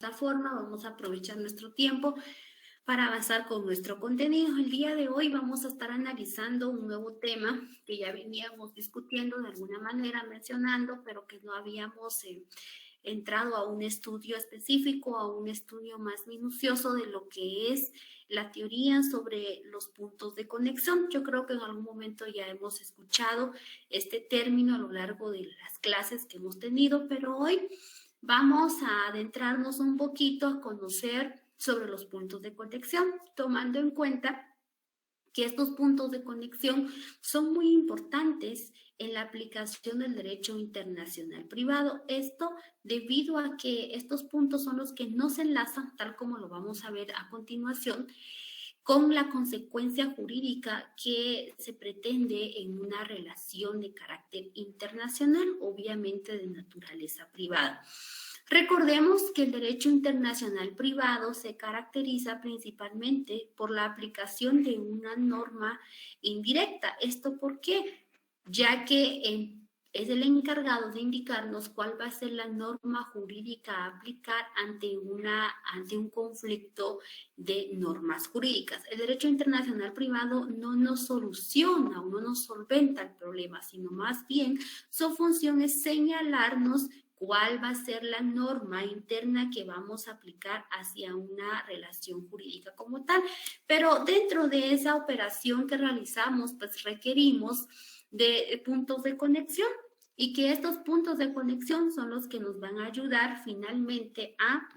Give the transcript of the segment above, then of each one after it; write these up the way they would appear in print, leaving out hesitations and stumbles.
esta forma vamos a aprovechar nuestro tiempo para avanzar con nuestro contenido. El día de hoy vamos a estar analizando un nuevo tema que ya veníamos discutiendo de alguna manera, mencionando, pero que no habíamos entrado a un estudio específico, a un estudio más minucioso de lo que es la teoría sobre los puntos de conexión. Yo creo que en algún momento ya hemos escuchado este término a lo largo de las clases que hemos tenido, pero hoy vamos a adentrarnos un poquito a conocer sobre los puntos de conexión, tomando en cuenta que estos puntos de conexión son muy importantes en la aplicación del derecho internacional privado. Esto debido a que estos puntos son los que no se enlazan, tal como lo vamos a ver a continuación, con la consecuencia jurídica que se pretende en una relación de carácter internacional, obviamente de naturaleza privada. Recordemos que el derecho internacional privado se caracteriza principalmente por la aplicación de una norma indirecta. ¿Esto por qué? Ya que es el encargado de indicarnos cuál va a ser la norma jurídica a aplicar ante un conflicto de normas jurídicas. El derecho internacional privado no nos soluciona o no nos solventa el problema, sino más bien su función es señalarnos cuál va a ser la norma interna que vamos a aplicar hacia una relación jurídica como tal. Pero dentro de esa operación que realizamos, pues requerimos de puntos de conexión y que estos puntos de conexión son los que nos van a ayudar finalmente a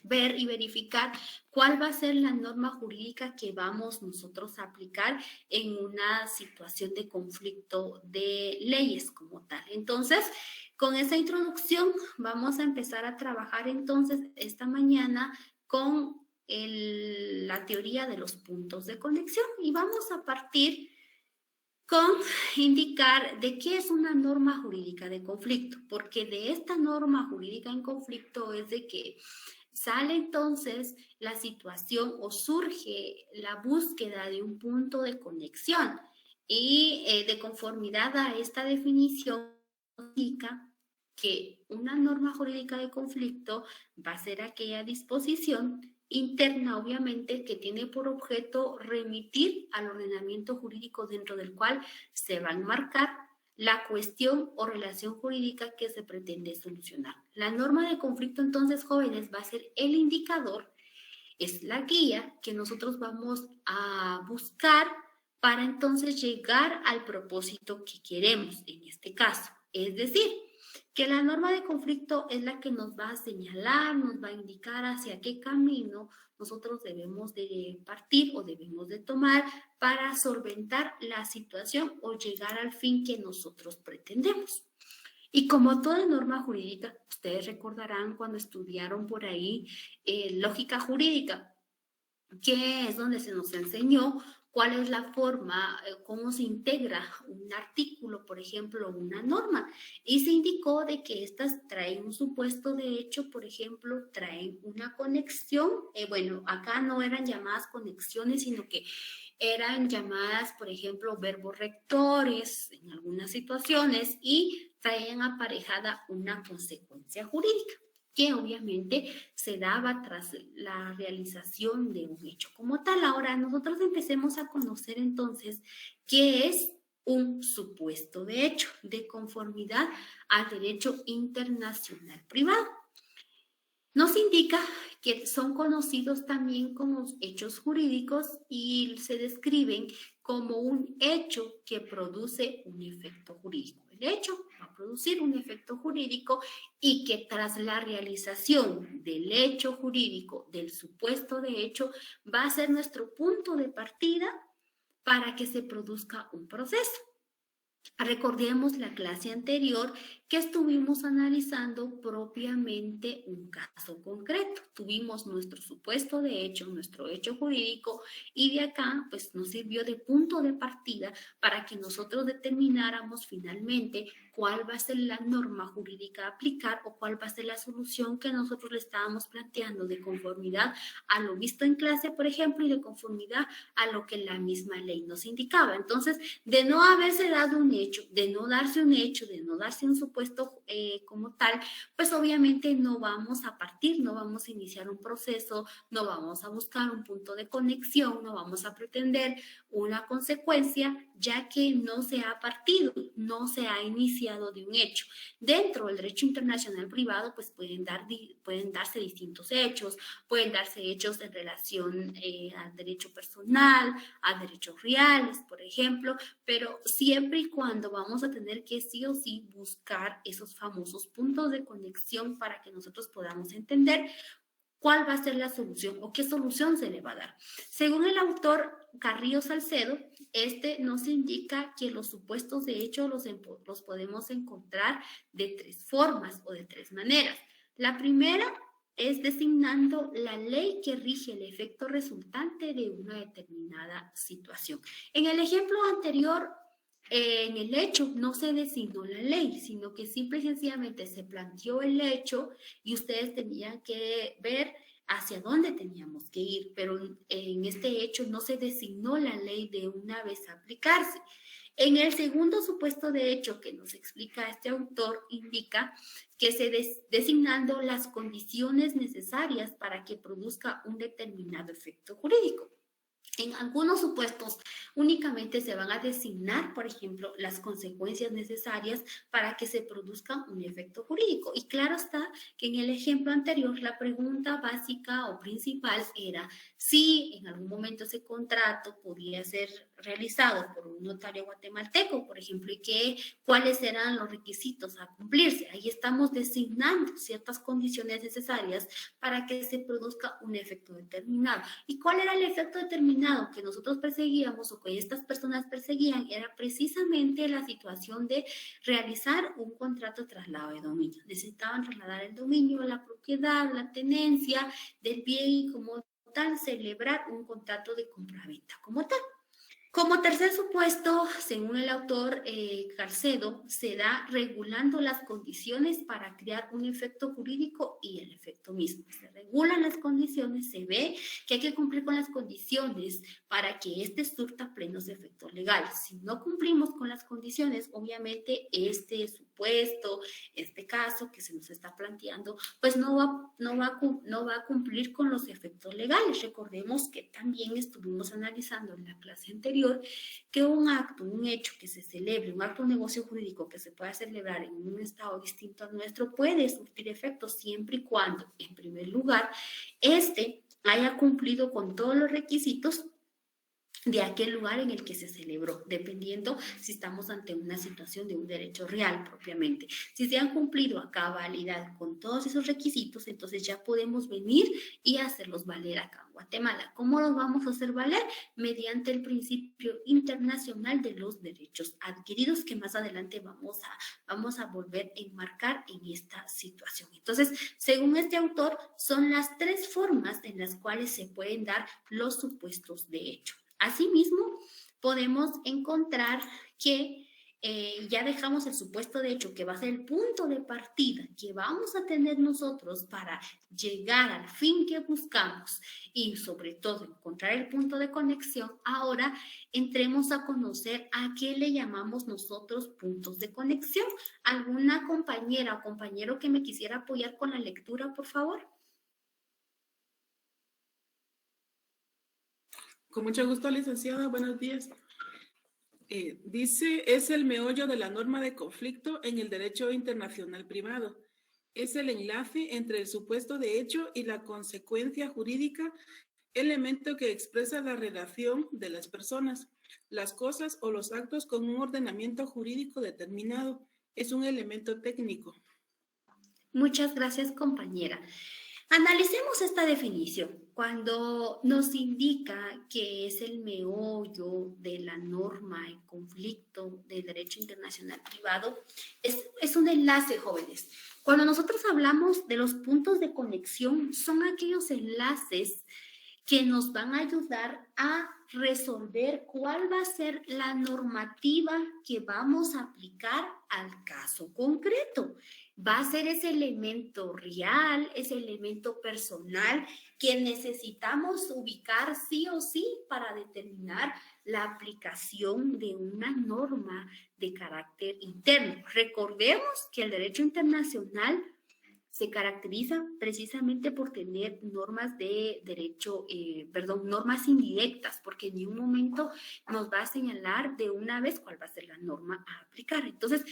ver y verificar cuál va a ser la norma jurídica que vamos nosotros a aplicar en una situación de conflicto de leyes como tal. Entonces, con esa introducción vamos a empezar a trabajar entonces esta mañana con la teoría de los puntos de conexión y vamos a partir con indicar de qué es una norma jurídica de conflicto, porque de esta norma jurídica en conflicto es de que sale entonces la situación o surge la búsqueda de un punto de conexión y de conformidad a esta definición indica que una norma jurídica de conflicto va a ser aquella disposición interna, obviamente, que tiene por objeto remitir al ordenamiento jurídico dentro del cual se va a enmarcar la cuestión o relación jurídica que se pretende solucionar. La norma de conflicto, entonces, jóvenes, va a ser el indicador, es la guía que nosotros vamos a buscar para entonces llegar al propósito que queremos en este caso. Es decir, que la norma de conflicto es la que nos va a señalar, nos va a indicar hacia qué camino nosotros debemos de partir o debemos de tomar para solventar la situación o llegar al fin que nosotros pretendemos. Y como toda norma jurídica, ustedes recordarán cuando estudiaron por ahí lógica jurídica, que es donde se nos enseñó cuál es la forma, cómo se integra un artículo, por ejemplo, una norma. Y se indicó de que estas traen un supuesto de hecho, por ejemplo, traen una conexión. Bueno, acá no eran llamadas conexiones, sino que eran llamadas, por ejemplo, verbos rectores en algunas situaciones y traían aparejada una consecuencia jurídica que obviamente se daba tras la realización de un hecho como tal. Ahora, nosotros empecemos a conocer entonces qué es un supuesto de hecho de conformidad al derecho internacional privado. Nos indica que son conocidos también como hechos jurídicos y se describen como un hecho que produce un efecto jurídico. El hecho va a producir un efecto jurídico y que tras la realización del hecho jurídico, del supuesto de hecho, va a ser nuestro punto de partida para que se produzca un proceso. Recordemos la clase anterior que estuvimos analizando propiamente un caso concreto. Tuvimos nuestro supuesto de hecho, nuestro hecho jurídico y de acá pues nos sirvió de punto de partida para que nosotros determináramos finalmente cuál va a ser la norma jurídica a aplicar o cuál va a ser la solución que nosotros le estábamos planteando de conformidad a lo visto en clase, por ejemplo, y de conformidad a lo que la misma ley nos indicaba. Entonces, de no haberse dado un hecho, de no darse un hecho, de no darse un supuesto supuesto como tal, pues obviamente no vamos a partir, no vamos a iniciar un proceso, no vamos a buscar un punto de conexión, no vamos a pretender una consecuencia, ya que no se ha partido, no se ha iniciado de un hecho. Dentro del derecho internacional privado, pues pueden darse distintos hechos, pueden darse hechos en relación al derecho personal, a derechos reales, por ejemplo, pero siempre y cuando vamos a tener que sí o sí buscar esos famosos puntos de conexión para que nosotros podamos entender cuál va a ser la solución o qué solución se le va a dar. Según el autor Carrillo Salcedo, nos indica que los supuestos de hecho los podemos encontrar de tres formas o de tres maneras. La primera es designando la ley que rige el efecto resultante de una determinada situación. En el ejemplo anterior, en el hecho no se designó la ley, sino que simple y sencillamente se planteó el hecho y ustedes tenían que ver hacia dónde teníamos que ir, pero en este hecho no se designó la ley de una vez a aplicarse. En el segundo supuesto de hecho que nos explica este autor, indica que se designando las condiciones necesarias para que produzca un determinado efecto jurídico. En algunos supuestos únicamente se van a designar, por ejemplo, las consecuencias necesarias para que se produzca un efecto jurídico. Y claro está que en el ejemplo anterior la pregunta básica o principal era si en algún momento ese contrato podía ser realizado por un notario guatemalteco, por ejemplo, y cuáles eran los requisitos a cumplirse. Ahí estamos designando ciertas condiciones necesarias para que se produzca un efecto determinado. ¿Y cuál era el efecto determinado que nosotros perseguíamos o que estas personas perseguían? Era precisamente la situación de realizar un contrato de traslado de dominio. Necesitaban trasladar el dominio, la propiedad, la tenencia del bien y como tal celebrar un contrato de compraventa como tal. Como tercer supuesto, según el autor Carcedo, se da regulando las condiciones para crear un efecto jurídico y el efecto mismo. Se regulan las condiciones, se ve que hay que cumplir con las condiciones para que este surta plenos efectos legales. Si no cumplimos con las condiciones, obviamente este supuesto, este caso que se nos está planteando, pues no va a cumplir con los efectos legales. Recordemos que también estuvimos analizando en la clase anterior que un acto, un hecho que se celebre, un acto de negocio jurídico que se pueda celebrar en un estado distinto al nuestro puede surtir efectos siempre y cuando, en primer lugar, haya cumplido con todos los requisitos de aquel lugar en el que se celebró, dependiendo si estamos ante una situación de un derecho real propiamente. Si se han cumplido a cabalidad con todos esos requisitos, entonces ya podemos venir y hacerlos valer acá en Guatemala. ¿Cómo los vamos a hacer valer? Mediante el principio internacional de los derechos adquiridos, que más adelante vamos a volver a enmarcar en esta situación. Entonces, según este autor, son las tres formas en las cuales se pueden dar los supuestos de hecho. Asimismo, podemos encontrar que ya dejamos el supuesto de hecho que va a ser el punto de partida que vamos a tener nosotros para llegar al fin que buscamos y sobre todo encontrar el punto de conexión. Ahora entremos a conocer a qué le llamamos nosotros puntos de conexión. ¿Alguna compañera o compañero que me quisiera apoyar con la lectura, por favor? Con mucho gusto, licenciada. Buenos días. Dice, es el meollo de la norma de conflicto en el derecho internacional privado. Es el enlace entre el supuesto de hecho y la consecuencia jurídica, elemento que expresa la relación de las personas, las cosas o los actos con un ordenamiento jurídico determinado. Es un elemento técnico. Muchas gracias, compañera. Analicemos esta definición. Cuando nos indica que es el meollo de la norma en conflicto del derecho internacional privado, es un enlace, jóvenes. Cuando nosotros hablamos de los puntos de conexión, son aquellos enlaces que nos van a ayudar a resolver cuál va a ser la normativa que vamos a aplicar al caso concreto. va a ser ese elemento real, ese elemento personal que necesitamos ubicar sí o sí para determinar la aplicación de una norma de carácter interno. Recordemos que el derecho internacional se caracteriza precisamente por tener normas de derecho, normas indirectas, porque en ningún momento nos va a señalar de una vez cuál va a ser la norma a aplicar. Entonces,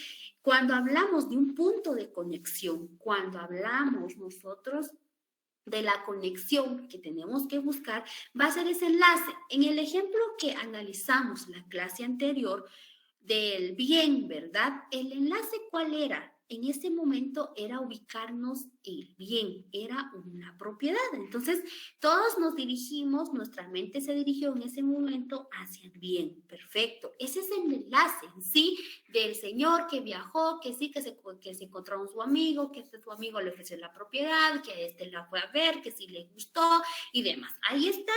cuando hablamos de un punto de conexión, cuando hablamos nosotros de la conexión que tenemos que buscar, va a ser ese enlace. En el ejemplo que analizamos la clase anterior del bien, ¿verdad? El enlace, ¿cuál era? En ese momento era ubicarnos el bien, era una propiedad. Entonces, todos nos dirigimos, nuestra mente se dirigió en ese momento hacia el bien. Perfecto. Ese es el enlace en sí del señor que viajó, que sí, que se encontró con su amigo, que su amigo le ofreció la propiedad, que este la fue a ver, que sí le gustó y demás. Ahí está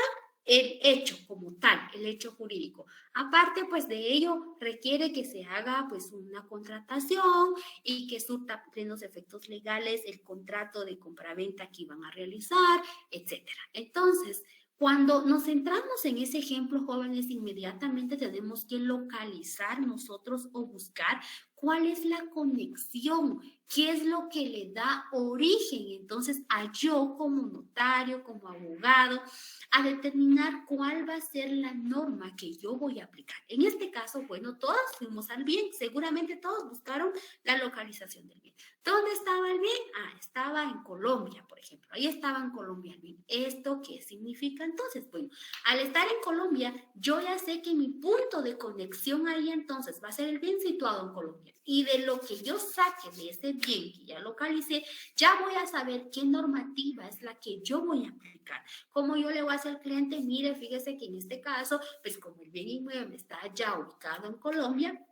el hecho como tal, el hecho jurídico. Aparte, pues de ello requiere que se haga pues una contratación y que surta plenos efectos legales el contrato de compraventa que iban a realizar, etcétera. Entonces, cuando nos centramos en ese ejemplo, jóvenes, inmediatamente tenemos que localizar nosotros o buscar cuál es la conexión, qué es lo que le da origen entonces a yo como notario, como abogado, a determinar cuál va a ser la norma que yo voy a aplicar. En este caso, bueno, todos fuimos al bien, seguramente todos buscaron la localización del bien. ¿Dónde estaba el bien? Estaba en Colombia, por ejemplo. Ahí estaba en Colombia el bien. ¿Esto qué significa entonces? Bueno, al estar en Colombia, yo ya sé que mi punto de conexión ahí entonces va a ser el bien situado en Colombia. Y de lo que yo saque de ese bien que ya localicé, ya voy a saber qué normativa es la que yo voy a aplicar. Como yo le voy a hacer al cliente, mire, fíjese que en este caso, pues como el bien inmueble está ya ubicado en Colombia,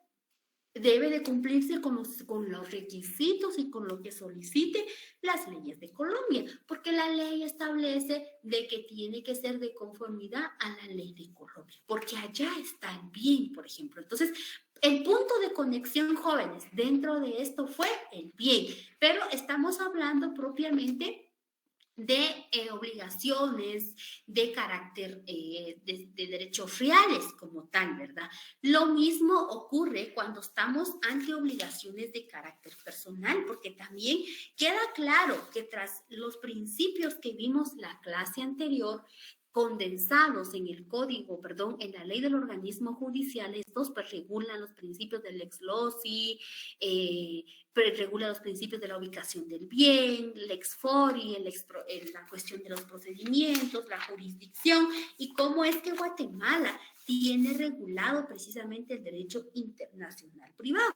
debe de cumplirse con los requisitos y con lo que solicite las leyes de Colombia, porque la ley establece de que tiene que ser de conformidad a la ley de Colombia, porque allá está el bien, por ejemplo. Entonces, el punto de conexión, jóvenes, dentro de esto fue el bien, pero estamos hablando propiamente de obligaciones de carácter de derechos reales como tal, ¿verdad? Lo mismo ocurre cuando estamos ante obligaciones de carácter personal, porque también queda claro que tras los principios que vimos la clase anterior, condensados en el código, perdón, en la ley del organismo judicial, estos pues regulan los principios del ex loci, regula los principios de la ubicación del bien, el ex fori, la cuestión de los procedimientos, la jurisdicción y cómo es que Guatemala tiene regulado precisamente el derecho internacional privado.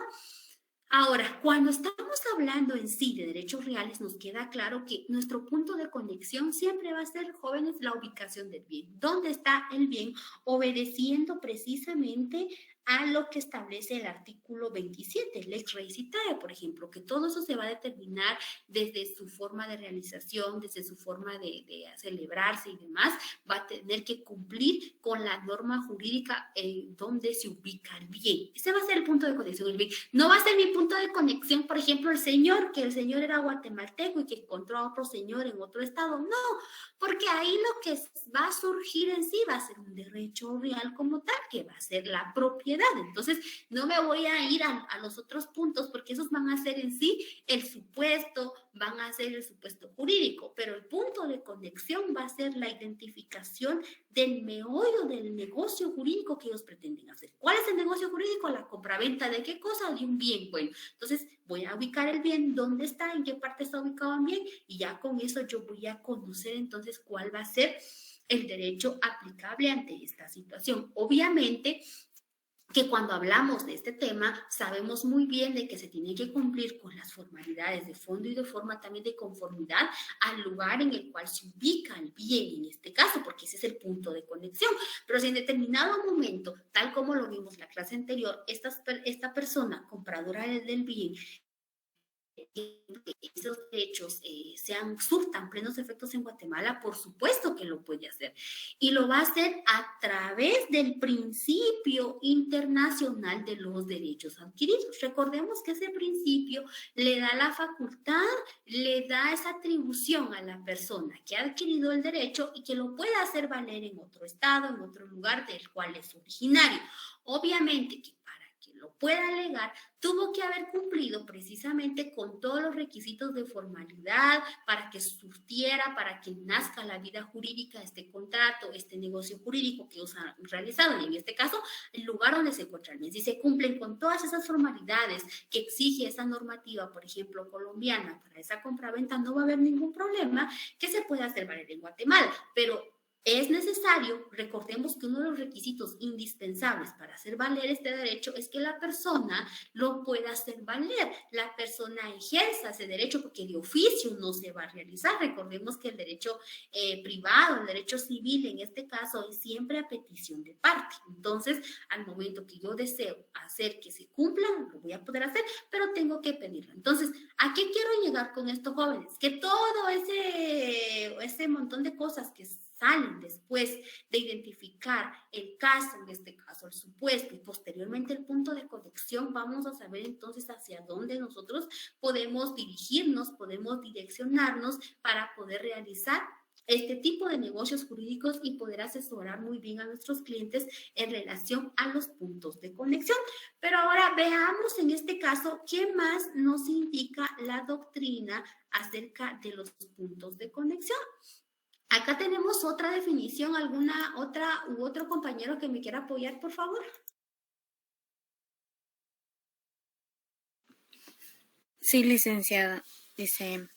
Ahora, cuando estamos hablando en sí de derechos reales, nos queda claro que nuestro punto de conexión siempre va a ser, jóvenes, la ubicación del bien. ¿Dónde está el bien? Obedeciendo precisamente a lo que establece el artículo 27, lex rei citae, por ejemplo, que todo eso se va a determinar desde su forma de realización, desde su forma de celebrarse y demás, va a tener que cumplir con la norma jurídica en donde se ubica el bien. Ese va a ser el punto de conexión del bien. No va a ser mi punto de conexión, por ejemplo, el señor era guatemalteco y que encontró a otro señor en otro estado. No, porque ahí lo que va a surgir en sí va a ser un derecho real como tal, que va a ser la propiedad. Entonces, no me voy a ir a los otros puntos porque esos van a ser en sí el supuesto, van a ser el supuesto jurídico, pero el punto de conexión va a ser la identificación del meollo del negocio jurídico que ellos pretenden hacer. ¿Cuál es el negocio jurídico? La compraventa de qué cosa, de un bien. Bueno, entonces voy a ubicar el bien, dónde está, en qué parte está ubicado el bien, y ya con eso yo voy a conocer entonces cuál va a ser el derecho aplicable ante esta situación. Obviamente que cuando hablamos de este tema sabemos muy bien de que se tiene que cumplir con las formalidades de fondo y de forma también de conformidad al lugar en el cual se ubica el bien en este caso, porque ese es el punto de conexión. Pero si en determinado momento, tal como lo vimos en la clase anterior, esta persona compradora del bien esos derechos surtan plenos efectos en Guatemala, por supuesto que lo puede hacer. Y lo va a hacer a través del principio internacional de los derechos adquiridos. Recordemos que ese principio le da la facultad, le da esa atribución a la persona que ha adquirido el derecho y que lo pueda hacer valer en otro estado, en otro lugar del cual es originario. Obviamente que para que lo pueda alegar, tuvo que haber cumplido precisamente con todos los requisitos de formalidad para que surtiera, para que nazca la vida jurídica, este contrato, este negocio jurídico que ellos han realizado, y en este caso, el lugar donde se encuentra el bien. Si se cumplen con todas esas formalidades que exige esa normativa, por ejemplo, colombiana, para esa compraventa, no va a haber ningún problema que se pueda hacer valer en Guatemala, pero es necesario, recordemos que uno de los requisitos indispensables para hacer valer este derecho es que la persona lo pueda hacer valer, la persona ejerza ese derecho, porque de oficio no se va a realizar. Recordemos que el derecho privado, el derecho civil en este caso es siempre a petición de parte. Entonces, al momento que yo deseo hacer que se cumpla, lo voy a poder hacer, pero tengo que pedirlo. Entonces, ¿a qué quiero llegar con estos jóvenes? Que todo ese montón de cosas que salen después de identificar el caso, en este caso el supuesto, y posteriormente el punto de conexión, vamos a saber entonces hacia dónde nosotros podemos dirigirnos, podemos direccionarnos para poder realizar este tipo de negocios jurídicos y poder asesorar muy bien a nuestros clientes en relación a los puntos de conexión. Pero ahora veamos en este caso qué más nos indica la doctrina acerca de los puntos de conexión. Acá tenemos otra definición, alguna otra u otro compañero que me quiera apoyar, por favor. Sí, licenciada. Dice,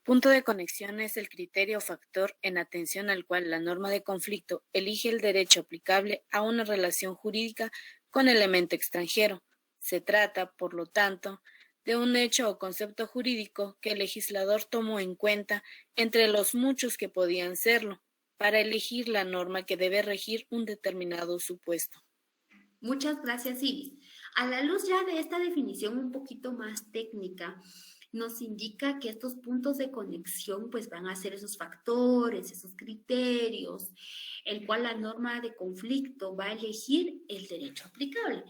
punto de conexión es el criterio o factor en atención al cual la norma de conflicto elige el derecho aplicable a una relación jurídica con elemento extranjero. Se trata, por lo tanto, de un hecho o concepto jurídico que el legislador tomó en cuenta entre los muchos que podían serlo, para elegir la norma que debe regir un determinado supuesto. Muchas gracias, Iris. A la luz ya de esta definición un poquito más técnica, nos indica que estos puntos de conexión pues van a ser esos factores, esos criterios, el cual la norma de conflicto va a elegir el derecho aplicable.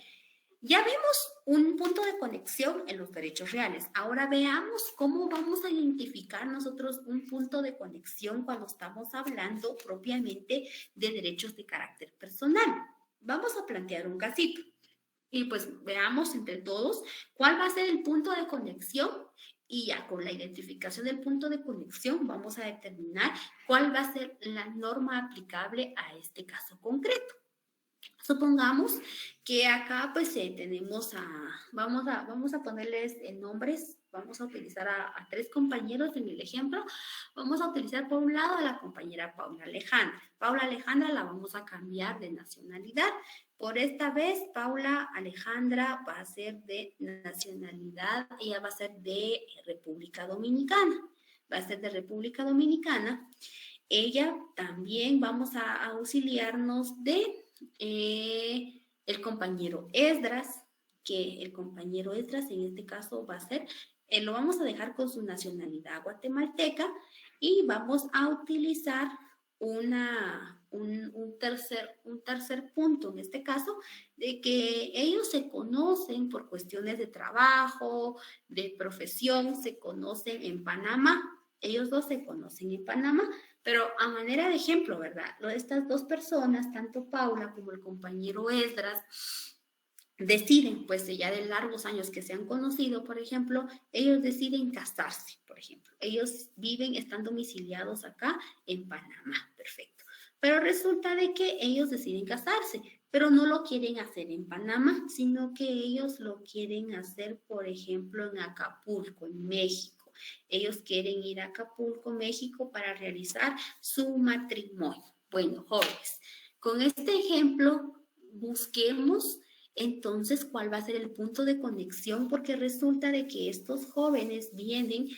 Ya vimos un punto de conexión en los derechos reales. Ahora veamos cómo vamos a identificar nosotros un punto de conexión cuando estamos hablando propiamente de derechos de carácter personal. Vamos a plantear un casito y pues veamos entre todos cuál va a ser el punto de conexión, y ya con la identificación del punto de conexión vamos a determinar cuál va a ser la norma aplicable a este caso concreto. Supongamos que acá pues tenemos vamos a ponerles nombres, vamos a utilizar a 3 compañeros en el ejemplo. Vamos a utilizar por un lado a la compañera Paula Alejandra. Paula Alejandra la vamos a cambiar de nacionalidad. Por esta vez Paula Alejandra va a ser de nacionalidad, ella va a ser de República Dominicana. Va a ser de República Dominicana. Ella también vamos a auxiliarnos de el compañero Esdras, que el compañero Esdras en este caso va a ser, lo vamos a dejar con su nacionalidad guatemalteca, y vamos a utilizar un tercer punto en este caso, de que ellos se conocen por cuestiones de trabajo, de profesión, se conocen en Panamá. Ellos dos se conocen en Panamá, pero a manera de ejemplo, ¿verdad? Estas 2 personas, tanto Paula como el compañero Esdras, deciden, pues ya de largos años que se han conocido, por ejemplo, ellos deciden casarse, por ejemplo. Ellos están domiciliados acá en Panamá, perfecto. Pero resulta de que ellos deciden casarse, pero no lo quieren hacer en Panamá, sino que ellos lo quieren hacer, por ejemplo, en Acapulco, en México. Ellos quieren ir a Acapulco, México, para realizar su matrimonio. Bueno, jóvenes, con este ejemplo busquemos entonces cuál va a ser el punto de conexión, porque resulta de que estos jóvenes vienen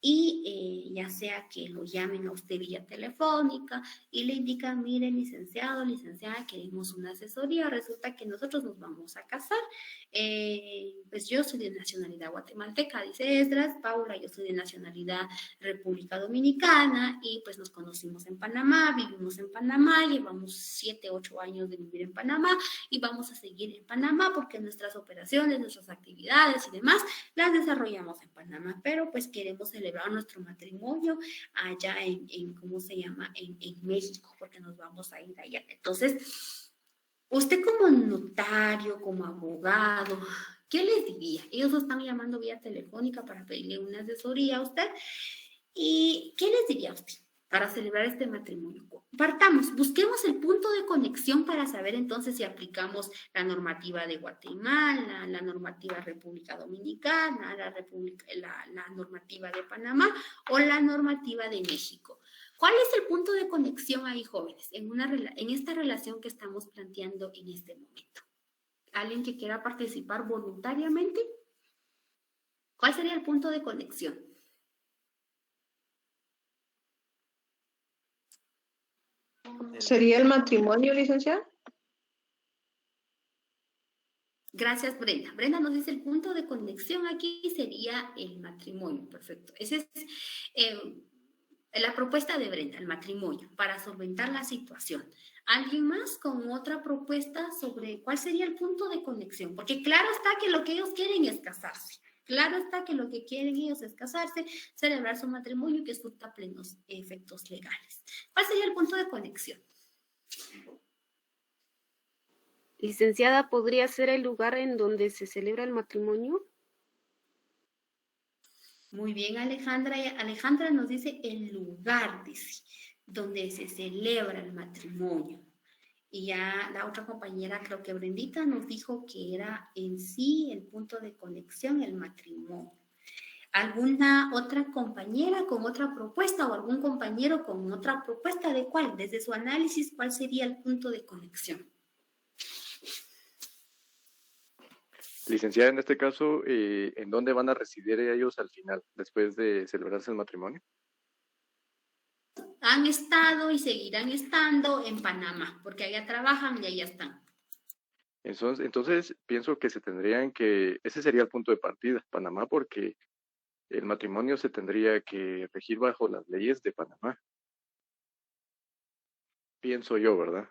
y ya sea que lo llamen a usted vía telefónica y le indican, mire, licenciado, licenciada, queremos una asesoría, resulta que nosotros nos vamos a casar, pues yo soy de nacionalidad guatemalteca, dice Esdras, Paula, yo soy de nacionalidad República Dominicana y pues nos conocimos en Panamá, vivimos en Panamá, llevamos 7, 8 años de vivir en Panamá y vamos a seguir en Panamá porque nuestras operaciones, nuestras actividades y demás las desarrollamos en Panamá, pero pues queremos celebrar nuestro matrimonio allá en ¿cómo se llama? En México, porque nos vamos a ir allá. Entonces, usted como notario, como abogado, ¿qué les diría? Ellos lo están llamando vía telefónica para pedirle una asesoría a usted. ¿Y qué les diría a usted para celebrar este matrimonio? Partamos, busquemos el punto de conexión para saber entonces si aplicamos la normativa de Guatemala, la normativa de República Dominicana, la normativa de Panamá o la normativa de México. ¿Cuál es el punto de conexión ahí, jóvenes, en esta relación que estamos planteando en este momento? ¿Alguien que quiera participar voluntariamente? ¿Cuál sería el punto de conexión? ¿Sería el matrimonio, licenciada? Gracias, Brenda. Brenda nos dice el punto de conexión aquí sería el matrimonio. Perfecto. Esa es la propuesta de Brenda, el matrimonio, para solventar la situación. ¿Alguien más con otra propuesta sobre cuál sería el punto de conexión? Porque claro está que lo que ellos quieren es casarse. Claro está que lo que quieren ellos es casarse, celebrar su matrimonio y que surta plenos efectos legales. ¿Cuál sería el punto de conexión? Licenciada, ¿podría ser el lugar en donde se celebra el matrimonio? Muy bien, Alejandra. Alejandra nos dice el lugar, dice, donde se celebra el matrimonio. Y ya la otra compañera, creo que Brendita, nos dijo que era en sí el punto de conexión, el matrimonio. ¿Alguna otra compañera con otra propuesta o algún compañero con otra propuesta de cuál? Desde su análisis, ¿cuál sería el punto de conexión? Licenciada, en este caso, ¿en dónde van a residir ellos al final, después de celebrarse el matrimonio? Han estado y seguirán estando en Panamá, porque allá trabajan y allá están. Entonces pienso que ese sería el punto de partida, Panamá, porque el matrimonio se tendría que regir bajo las leyes de Panamá. Pienso yo, ¿verdad?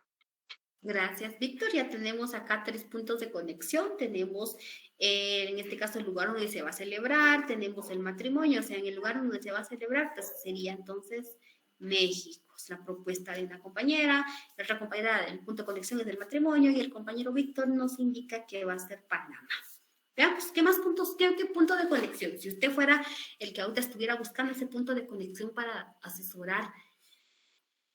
Gracias, Víctor. Ya tenemos acá 3 puntos de conexión. Tenemos, en este caso, el lugar donde se va a celebrar. Tenemos el matrimonio, o sea, en el lugar donde se va a celebrar, pues sería entonces México. Es la propuesta de una compañera. La otra compañera, el punto de conexión es del matrimonio y el compañero Víctor nos indica que va a ser Panamá. Veamos, ¿qué más puntos, qué punto de conexión? Si usted fuera el que ahorita estuviera buscando ese punto de conexión para asesorar,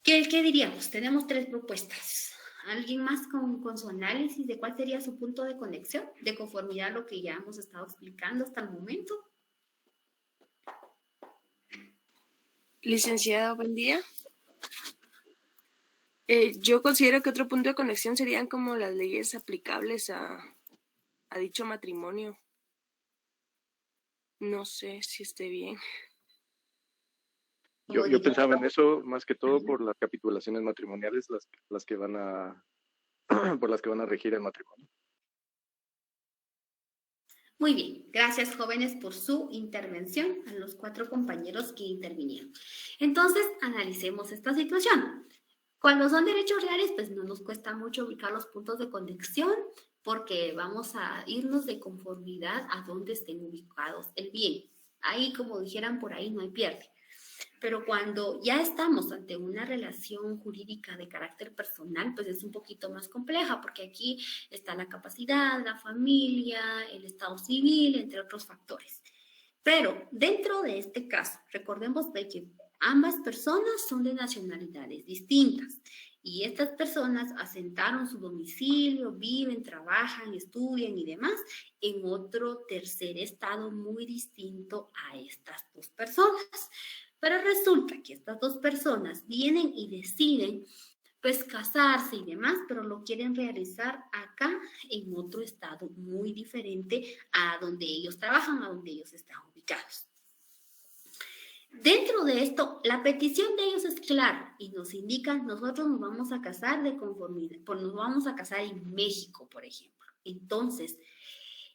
¿qué diríamos? Tenemos 3 propuestas. ¿Alguien más con su análisis de cuál sería su punto de conexión, de conformidad a lo que ya hemos estado explicando hasta el momento? Licenciada, buen día. Yo considero que otro punto de conexión serían como las leyes aplicables a dicho matrimonio. No sé si esté bien. Yo pensaba en eso más que todo por las capitulaciones matrimoniales, las que van a por las que van a regir el matrimonio. Muy bien, gracias jóvenes por su intervención, a los 4 compañeros que intervinieron. Entonces, analicemos esta situación. Cuando son derechos reales, pues no nos cuesta mucho ubicar los puntos de conexión porque vamos a irnos de conformidad a donde estén ubicados el bien. Ahí, como dijeran por ahí, no hay pierde. Pero cuando ya estamos ante una relación jurídica de carácter personal, pues es un poquito más compleja, porque aquí está la capacidad, la familia, el estado civil, entre otros factores. Pero dentro de este caso, recordemos de que ambas personas son de nacionalidades distintas y estas personas asentaron su domicilio, viven, trabajan, estudian y demás en otro tercer estado muy distinto a estas 2 personas. Pero resulta que estas 2 personas vienen y deciden pues casarse y demás, pero lo quieren realizar acá en otro estado muy diferente a donde ellos trabajan, a donde ellos están ubicados. Dentro de esto, la petición de ellos es clara y nos indican, nosotros nos vamos a casar de conformidad, nos vamos a casar en México, por ejemplo. Entonces,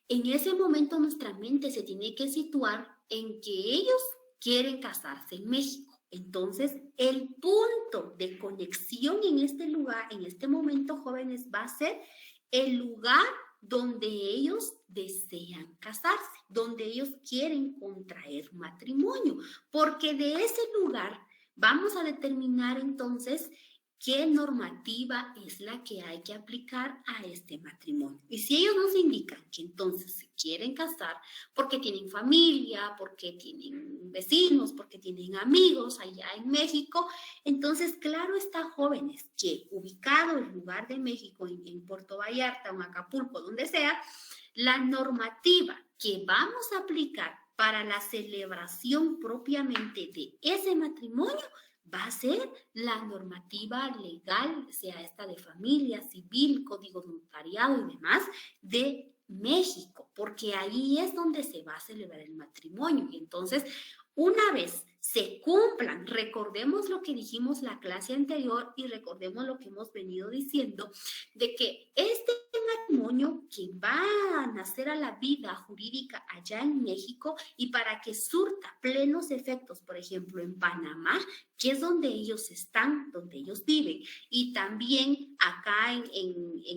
en ese momento nuestra mente se tiene que situar en que ellos quieren casarse en México. Entonces, el punto de conexión en este lugar, en este momento, jóvenes, va a ser el lugar donde ellos desean casarse, donde ellos quieren contraer matrimonio, porque de ese lugar vamos a determinar entonces qué normativa es la que hay que aplicar a este matrimonio. Y si ellos nos indican que entonces se quieren casar porque tienen familia, porque tienen vecinos, porque tienen amigos allá en México, entonces claro está, jóvenes, que ubicado el lugar de México en Puerto Vallarta o en Acapulco, donde sea, la normativa que vamos a aplicar para la celebración propiamente de ese matrimonio va a ser la normativa legal, sea esta de familia, civil, código de notariado y demás, de México, porque ahí es donde se va a celebrar el matrimonio. Y entonces, una vez se cumplan, recordemos lo que dijimos la clase anterior y recordemos lo que hemos venido diciendo, de que este matrimonio que va a nacer a la vida jurídica allá en México y para que surta plenos efectos, por ejemplo, en Panamá, que es donde ellos están, donde ellos viven, y también acá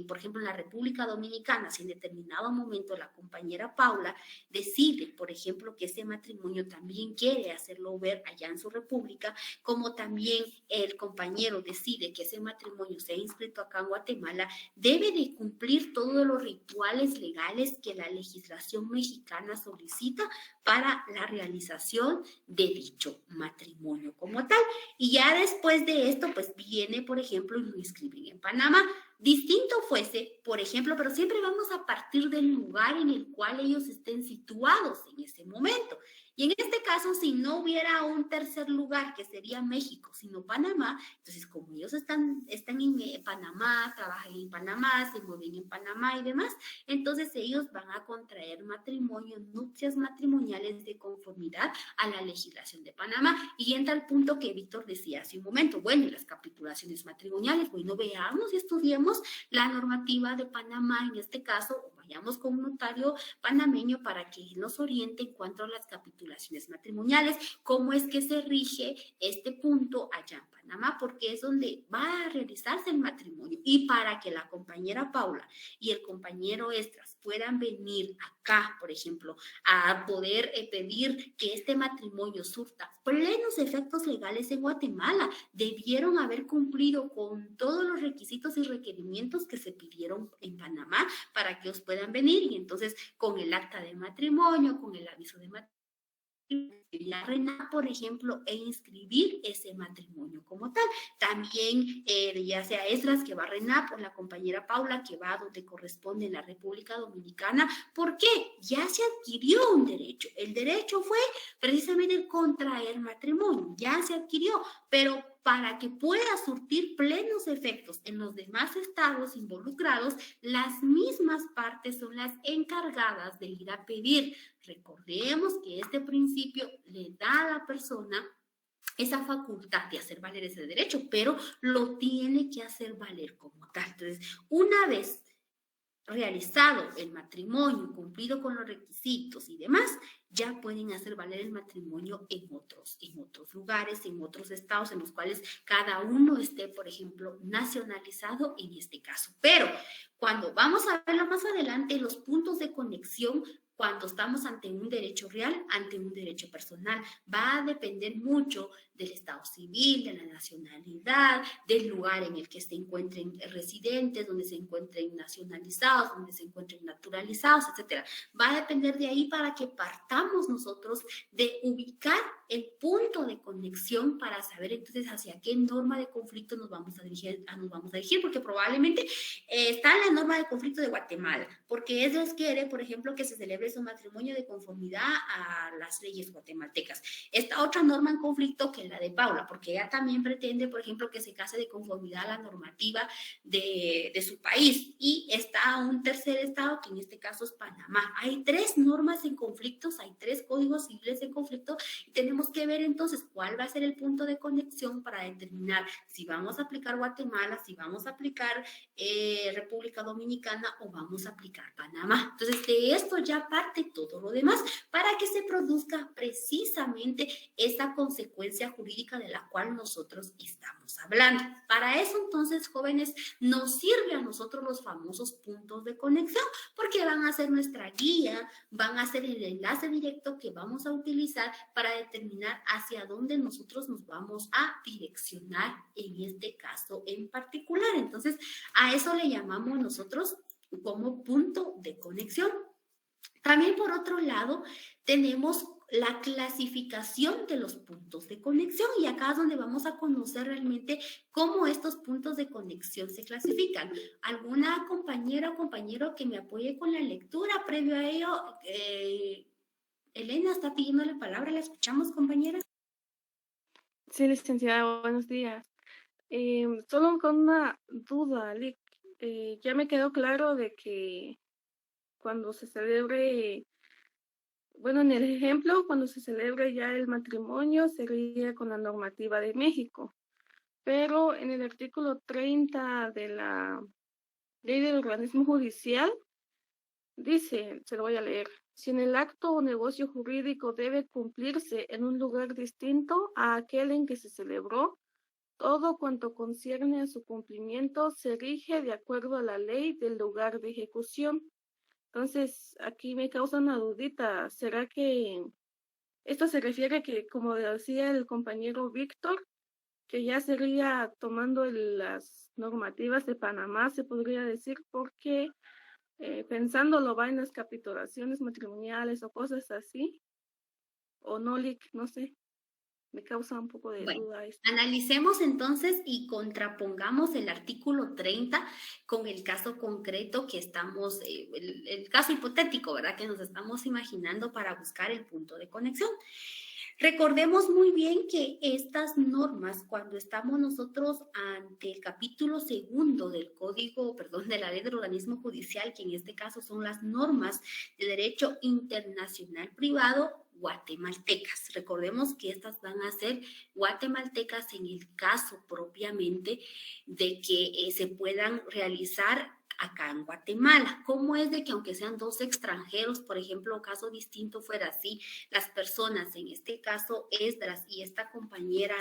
por ejemplo, en la República Dominicana, si en determinado momento la compañera Paula decide, por ejemplo, que ese matrimonio también quiere hacerlo ver allá en su república, como también el compañero decide que ese matrimonio sea inscrito acá en Guatemala, debe de cumplir todos los rituales legales que la legislación mexicana solicita para la realización de dicho matrimonio como tal. Y ya después de esto, pues viene, por ejemplo, y lo inscriben en Panamá. Distinto fuese, por ejemplo, pero siempre vamos a partir del lugar en el cual ellos estén situados en ese momento. Y en este caso, si no hubiera un tercer lugar, que sería México, sino Panamá, entonces como ellos están en Panamá, trabajan en Panamá, se mueven en Panamá y demás, entonces ellos van a contraer matrimonio, nupcias matrimoniales de conformidad a la legislación de Panamá. Y entra al punto que Víctor decía hace un momento, bueno, y las capitulaciones matrimoniales, bueno, veamos y estudiemos la normativa de Panamá en este caso, o vayamos con un notario panameño para que nos oriente en cuanto a las capitulaciones matrimoniales, cómo es que se rige este punto allá en Panamá, porque es donde va a realizarse el matrimonio. Y para que la compañera Paula y el compañero Estras puedan venir acá, por ejemplo, a poder pedir que este matrimonio surta plenos efectos legales en Guatemala, debieron haber cumplido con todos los requisitos y requerimientos que se pidieron en Panamá para que os puedan venir, y entonces con el acta de matrimonio, con el aviso de matrimonio, la RENAP, por ejemplo, e inscribir ese matrimonio como tal. También, ya sea Esdras que va a RENAP o la compañera Paula que va a donde corresponde en la República Dominicana. ¿Por qué? Ya se adquirió un derecho. El derecho fue precisamente el contraer matrimonio. Ya se adquirió, pero para que pueda surtir plenos efectos en los demás estados involucrados, las mismas partes son las encargadas de ir a pedir. Recordemos que este principio le da a la persona esa facultad de hacer valer ese derecho, pero lo tiene que hacer valer como tal. Entonces, una vez realizado el matrimonio, cumplido con los requisitos y demás, ya pueden hacer valer el matrimonio en otros lugares, en otros estados en los cuales cada uno esté, por ejemplo, nacionalizado en este caso. Pero cuando vamos a verlo más adelante, los puntos de conexión, cuando estamos ante un derecho real, ante un derecho personal, va a depender mucho del estado civil, de la nacionalidad, del lugar en el que se encuentren residentes, donde se encuentren nacionalizados, donde se encuentren naturalizados, etc. Va a depender de ahí para que partamos nosotros de ubicar el punto de conexión para saber entonces hacia qué norma de conflicto nos vamos a dirigir, porque probablemente está la norma de conflicto de Guatemala, porque ellos quieren, por ejemplo, que se celebre celebre su matrimonio de conformidad a las leyes guatemaltecas. Esta otra norma en conflicto que la de Paula, porque ella también pretende, por ejemplo, que se case de conformidad a la normativa de su país, y está un tercer estado, que en este caso es Panamá. Hay 3 normas en conflictos, hay 3 códigos civiles en conflicto, y tenemos que ver entonces cuál va a ser el punto de conexión para determinar si vamos a aplicar Guatemala, si vamos a aplicar República Dominicana o vamos a aplicar Panamá. Entonces, de esto ya parte todo lo demás para que se produzca precisamente esta consecuencia jurídica de la cual nosotros estamos hablando. Para eso, entonces, jóvenes, nos sirve a nosotros los famosos puntos de conexión, porque van a ser nuestra guía, van a ser el enlace directo que vamos a utilizar para determinar hacia dónde nosotros nos vamos a direccionar en este caso en particular. Entonces, a eso le llamamos nosotros como punto de conexión. También, por otro lado, tenemos la clasificación de los puntos de conexión, y acá es donde vamos a conocer realmente cómo estos puntos de conexión se clasifican. ¿Alguna compañera o compañero que me apoye con la lectura previo a ello? Elena está pidiendo la palabra, ¿la escuchamos, compañera? Sí, licenciada, buenos días. Solo con una duda, Lick. Ya me quedó claro de que cuando se celebre, bueno, en el ejemplo, cuando se celebre ya el matrimonio, sería con la normativa de México. Pero en el artículo 30 de la Ley del Organismo Judicial, dice, se lo voy a leer: si en el acto o negocio jurídico debe cumplirse en un lugar distinto a aquel en que se celebró, todo cuanto concierne a su cumplimiento se rige de acuerdo a la ley del lugar de ejecución. Entonces, aquí me causa una dudita. ¿Será que esto se refiere que, como decía el compañero Víctor, que ya sería tomando las normativas de Panamá, se podría decir, porque pensándolo va en las capitulaciones matrimoniales o cosas así? ¿O no, Lick? No sé. Me causa un poco de duda esto. Analicemos entonces y contrapongamos el artículo 30 con el caso concreto que estamos, el caso hipotético, ¿verdad? Que nos estamos imaginando para buscar el punto de conexión. Recordemos muy bien que estas normas, cuando estamos nosotros ante el capítulo 2 del Código, de la Ley del Organismo Judicial, que en este caso son las normas de derecho internacional privado guatemaltecas. Recordemos que estas van a ser guatemaltecas en el caso propiamente de que se puedan realizar acá en Guatemala. ¿Cómo es de que aunque sean 2 extranjeros, por ejemplo, caso distinto fuera así, las personas, en este caso Esdras y esta compañera,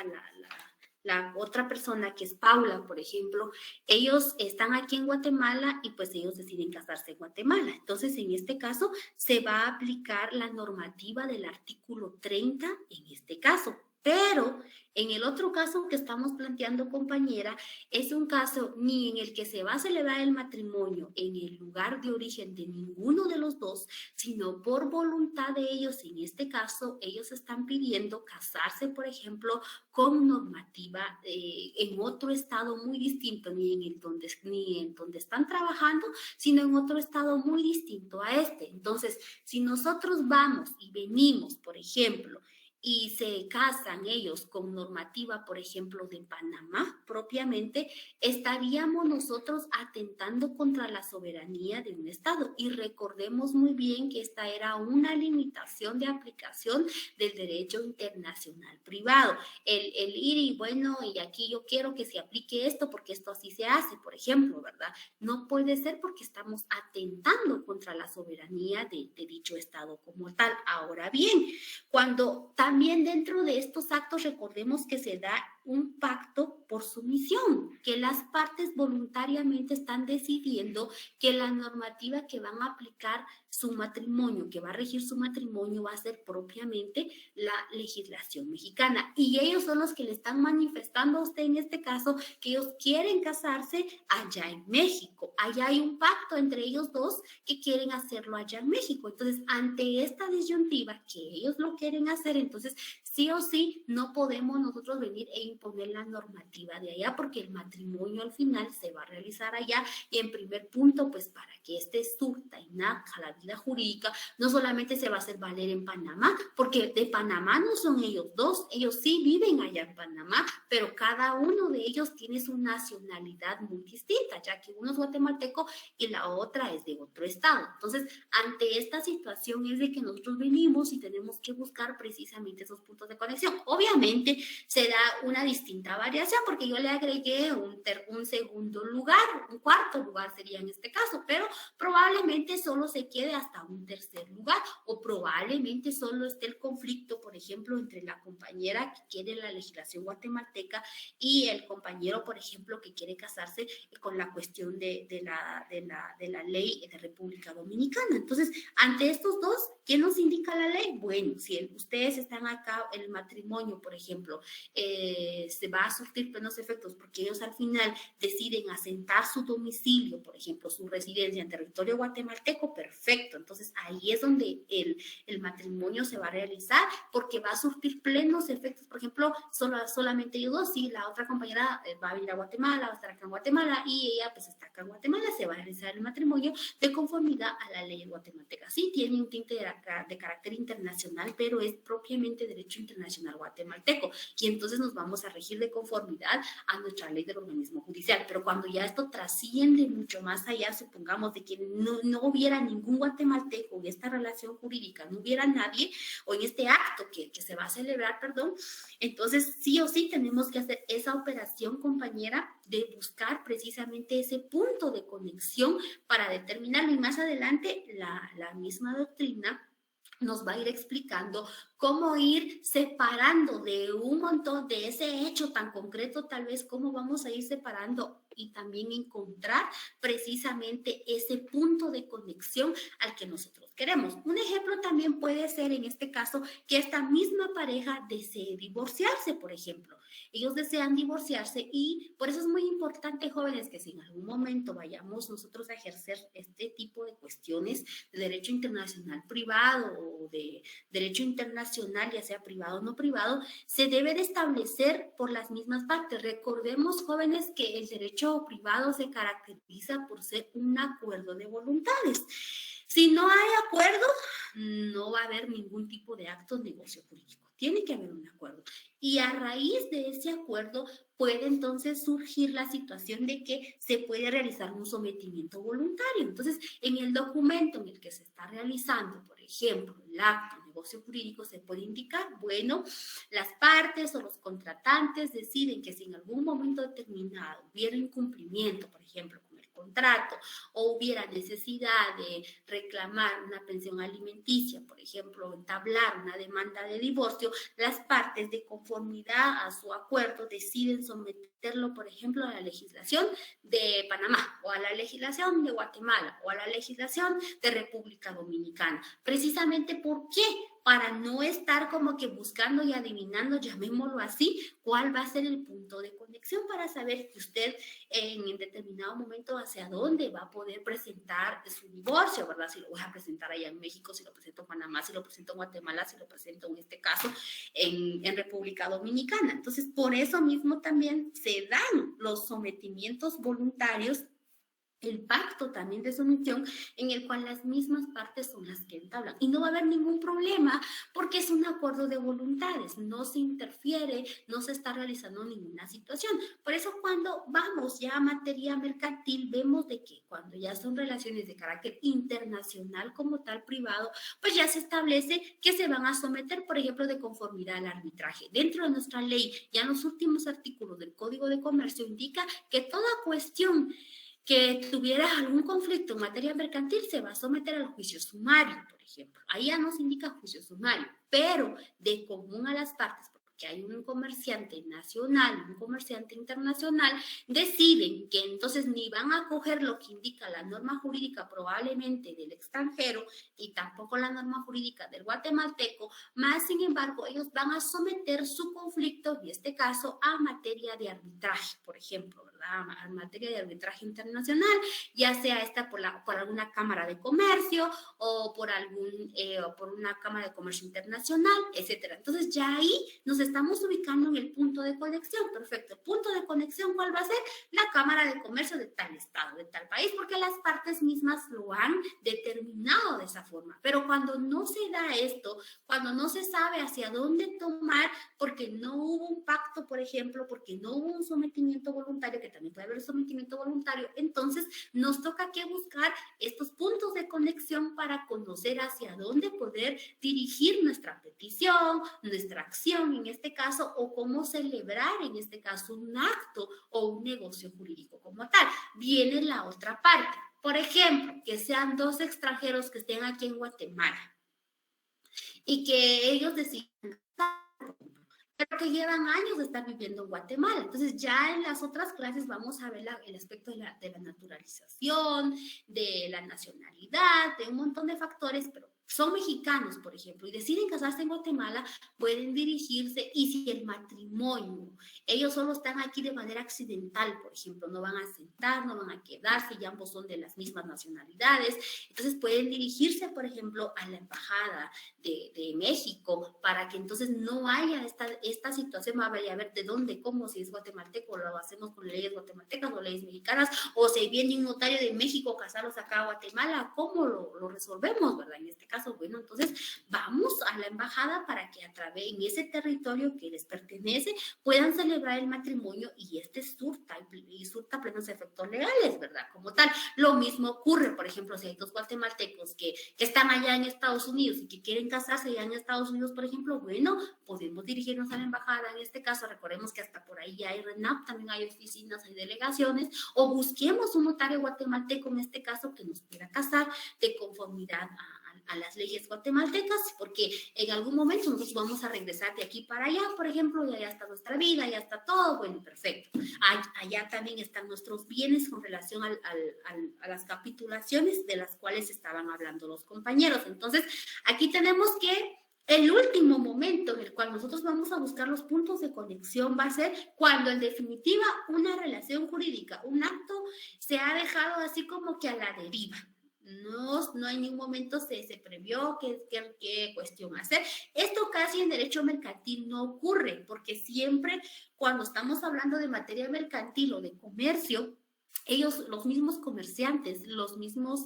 la otra persona que es Paula, por ejemplo, ellos están aquí en Guatemala y pues ellos deciden casarse en Guatemala? Entonces, en este caso, se va a aplicar la normativa del artículo 30 en este caso. Pero en el otro caso que estamos planteando, compañera, es un caso ni en el que se va a celebrar el matrimonio en el lugar de origen de ninguno de los dos, sino por voluntad de ellos. En este caso, ellos están pidiendo casarse, por ejemplo, con normativa en otro estado muy distinto, ni en donde están trabajando, sino en otro estado muy distinto a este. Entonces, si nosotros vamos y venimos, por ejemplo, y se casan ellos con normativa, por ejemplo, de Panamá propiamente, estaríamos nosotros atentando contra la soberanía de un Estado. Y recordemos muy bien que esta era una limitación de aplicación del derecho internacional privado. El ir y bueno, y aquí yo quiero que se aplique esto porque esto así se hace, por ejemplo, ¿verdad? No puede ser porque estamos atentando contra la soberanía de dicho Estado como tal. Ahora bien, cuando también dentro de estos actos recordemos que se da un pacto por sumisión, que las partes voluntariamente están decidiendo que la normativa que van a aplicar su matrimonio, que va a regir su matrimonio, va a ser propiamente la legislación mexicana. Y ellos son los que le están manifestando a usted en este caso que ellos quieren casarse allá en México. Allá hay un pacto entre ellos dos que quieren hacerlo allá en México. Entonces, ante esta disyuntiva que ellos lo quieren hacer, entonces sí o sí no podemos nosotros venir e imponer la normativa de allá, porque matrimonio al final se va a realizar allá. Y en primer punto, pues para que este surta y nazca la vida jurídica, no solamente se va a hacer valer en Panamá, porque de Panamá no son ellos dos, ellos sí viven allá en Panamá, pero cada uno de ellos tiene su nacionalidad muy distinta, ya que uno es guatemalteco y la otra es de otro estado. Entonces, ante esta situación es de que nosotros venimos y tenemos que buscar precisamente esos puntos de conexión. Obviamente se da una distinta variación porque yo le agregué un segundo lugar, un cuarto lugar sería en este caso, pero probablemente solo se quede hasta un tercer lugar, o probablemente solo esté el conflicto, por ejemplo, entre la compañera que quiere la legislación guatemalteca y el compañero, por ejemplo, que quiere casarse con la cuestión de la ley de República Dominicana. Entonces, ante estos dos, ¿qué nos indica la ley? Bueno, si ustedes están acá, el matrimonio, por ejemplo, se va a surtir plenos efectos porque ellos al final deciden asentar su domicilio, por ejemplo, su residencia en territorio guatemalteco, perfecto. Entonces, ahí es donde el matrimonio se va a realizar porque va a surtir plenos efectos. Por ejemplo, solamente ellos dos, si la otra compañera va a venir a Guatemala, va a estar acá en Guatemala y ella pues está acá en Guatemala, se va a realizar el matrimonio de conformidad a la ley guatemalteca. Sí, tiene un tinte de carácter internacional, pero es propiamente derecho internacional guatemalteco y entonces nos vamos a regir de conformidad a nuestra ley del organismo judicial. Pero cuando ya esto trasciende mucho más allá, supongamos de que no hubiera ningún guatemalteco en esta relación jurídica, no hubiera nadie, o en este acto que se va a celebrar, perdón, entonces sí o sí tenemos que hacer esa operación, compañera, de buscar precisamente ese punto de conexión para determinarlo. Y más adelante la misma doctrina nos va a ir explicando cómo ir separando de un montón de ese hecho tan concreto, tal vez cómo vamos a ir separando y también encontrar precisamente ese punto de conexión al que nosotros queremos. Un ejemplo también puede ser en este caso que esta misma pareja desee divorciarse, por ejemplo. Ellos desean divorciarse y por eso es muy importante, jóvenes, que si en algún momento vayamos nosotros a ejercer este tipo de cuestiones de derecho internacional privado o de derecho internacional, ya sea privado o no privado, se debe de establecer por las mismas partes. Recordemos, jóvenes, que el derecho privado se caracteriza por ser un acuerdo de voluntades. Si no hay acuerdo, no va a haber ningún tipo de acto de negocio jurídico. Tiene que haber un acuerdo. Y a raíz de ese acuerdo puede entonces surgir la situación de que se puede realizar un sometimiento voluntario. Entonces, en el documento en el que se está realizando, por ejemplo, el acto de negocio jurídico, se puede indicar, bueno, las partes o los contratantes deciden que si en algún momento determinado hubiera incumplimiento, por ejemplo, contrato o hubiera necesidad de reclamar una pensión alimenticia, por ejemplo, entablar una demanda de divorcio, las partes de conformidad a su acuerdo deciden someterlo, por ejemplo, a la legislación de Panamá o a la legislación de Guatemala o a la legislación de República Dominicana. Precisamente, ¿por qué? Para no estar como que buscando y adivinando, llamémoslo así, cuál va a ser el punto de conexión para saber que usted en determinado momento hacia dónde va a poder presentar su divorcio, ¿verdad? Si lo voy a presentar allá en México, si lo presento en Panamá, si lo presento en Guatemala, si lo presento en este caso en República Dominicana. Entonces, por eso mismo también se dan los sometimientos voluntarios, el pacto también de sumisión en el cual las mismas partes son las que entablan. Y no va a haber ningún problema porque es un acuerdo de voluntades, no se interfiere, no se está realizando ninguna situación. Por eso cuando vamos ya a materia mercantil, vemos de que cuando ya son relaciones de carácter internacional como tal privado, pues ya se establece que se van a someter, por ejemplo, de conformidad al arbitraje. Dentro de nuestra ley, ya en los últimos artículos del Código de Comercio indica que toda cuestión que tuviera algún conflicto en materia mercantil se va a someter al juicio sumario, por ejemplo. Ahí ya nos indica juicio sumario, pero de común a las partes, porque hay un comerciante nacional, un comerciante internacional, deciden que entonces ni van a coger lo que indica la norma jurídica probablemente del extranjero y tampoco la norma jurídica del guatemalteco, más sin embargo ellos van a someter su conflicto, en este caso, a materia de arbitraje, por ejemplo, ¿verdad? A materia de arbitraje internacional, ya sea esta por alguna cámara de comercio o por una cámara de comercio internacional, etcétera. Entonces ya ahí nos estamos ubicando en el punto de conexión. Perfecto. El punto de conexión, ¿cuál va a ser? La Cámara de Comercio de tal estado, de tal país, porque las partes mismas lo han determinado de esa forma. Pero cuando no se da esto, cuando no se sabe hacia dónde tomar, porque no hubo un pacto, por ejemplo, porque no hubo un sometimiento voluntario, que también puede haber sometimiento voluntario, entonces nos toca que buscar estos puntos de conexión para conocer hacia dónde poder dirigir nuestra petición, nuestra acción en este caso, o cómo celebrar en este caso un acto o un negocio jurídico como tal. Viene la otra parte. Por ejemplo, que sean dos extranjeros que estén aquí en Guatemala y que ellos deciden, pero que llevan años de estar viviendo en Guatemala. Entonces ya en las otras clases vamos a ver el aspecto de la naturalización, de la nacionalidad, de un montón de factores, pero son mexicanos, por ejemplo, y deciden casarse en Guatemala, pueden dirigirse, y si el matrimonio, ellos solo están aquí de manera accidental, por ejemplo, no van a sentar, no van a quedarse, y ambos son de las mismas nacionalidades, entonces pueden dirigirse, por ejemplo, a la embajada de México, para que entonces no haya esta situación, va a ver de dónde, cómo, si es guatemalteco, lo hacemos con leyes guatemaltecas o leyes mexicanas, o si viene un notario de México casarlos acá a Guatemala, ¿cómo lo resolvemos, verdad? En este caso, bueno, entonces vamos a la embajada para que a través en ese territorio que les pertenece puedan celebrar el matrimonio, y surta plenos efectos legales, ¿verdad? Como tal. Lo mismo ocurre, por ejemplo, si hay dos guatemaltecos que están allá en Estados Unidos y que quieren casarse allá en Estados Unidos, por ejemplo, bueno, podemos dirigirnos a la embajada en este caso. Recordemos que hasta por ahí hay RENAP, también hay oficinas, hay delegaciones, o busquemos un notario guatemalteco en este caso que nos quiera casar de conformidad a las leyes guatemaltecas, porque en algún momento nosotros vamos a regresar de aquí para allá, por ejemplo, y allá está nuestra vida, ya está todo, bueno, perfecto. Allá también están nuestros bienes con relación a las capitulaciones de las cuales estaban hablando los compañeros. Entonces, aquí tenemos que el último momento en el cual nosotros vamos a buscar los puntos de conexión va a ser cuando en definitiva una relación jurídica, un acto, se ha dejado así como que a la deriva. No en ningún momento se previó qué cuestión hacer. Esto casi en derecho mercantil no ocurre, porque siempre cuando estamos hablando de materia mercantil o de comercio, ellos, los mismos comerciantes, los mismos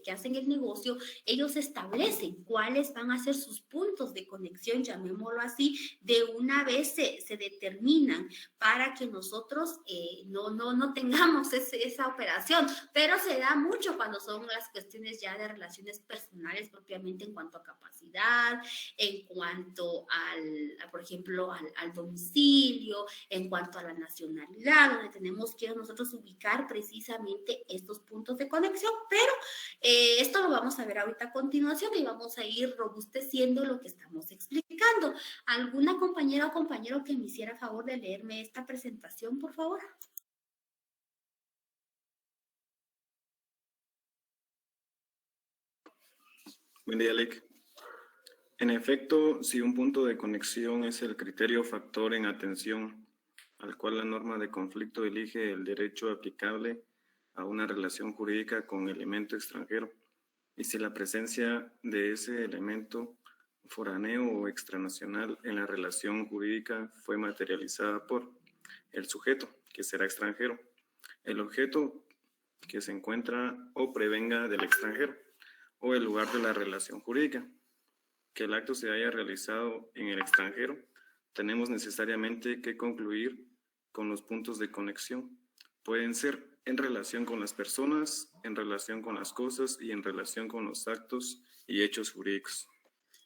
que hacen el negocio, ellos establecen cuáles van a ser sus puntos de conexión, llamémoslo así, de una vez se determinan para que nosotros no tengamos esa operación, pero se da mucho cuando son las cuestiones ya de relaciones personales propiamente, en cuanto a capacidad, en cuanto por ejemplo, al domicilio, en cuanto a la nacionalidad, donde tenemos que nosotros ubicar precisamente estos puntos de conexión, pero esto lo vamos a ver ahorita a continuación y vamos a ir robusteciendo lo que estamos explicando. ¿Alguna compañera o compañero que me hiciera favor de leerme esta presentación, por favor? Buen día, Alec. En efecto, si un punto de conexión es el criterio factor en atención al cual la norma de conflicto elige el derecho aplicable a una relación jurídica con elemento extranjero, y si la presencia de ese elemento foráneo o extranacional en la relación jurídica fue materializada por el sujeto, que será extranjero, el objeto que se encuentra o prevenga del extranjero, o el lugar de la relación jurídica, que el acto se haya realizado en el extranjero, tenemos necesariamente que concluir con los puntos de conexión. Pueden ser en relación con las personas, en relación con las cosas y en relación con los actos y hechos jurídicos.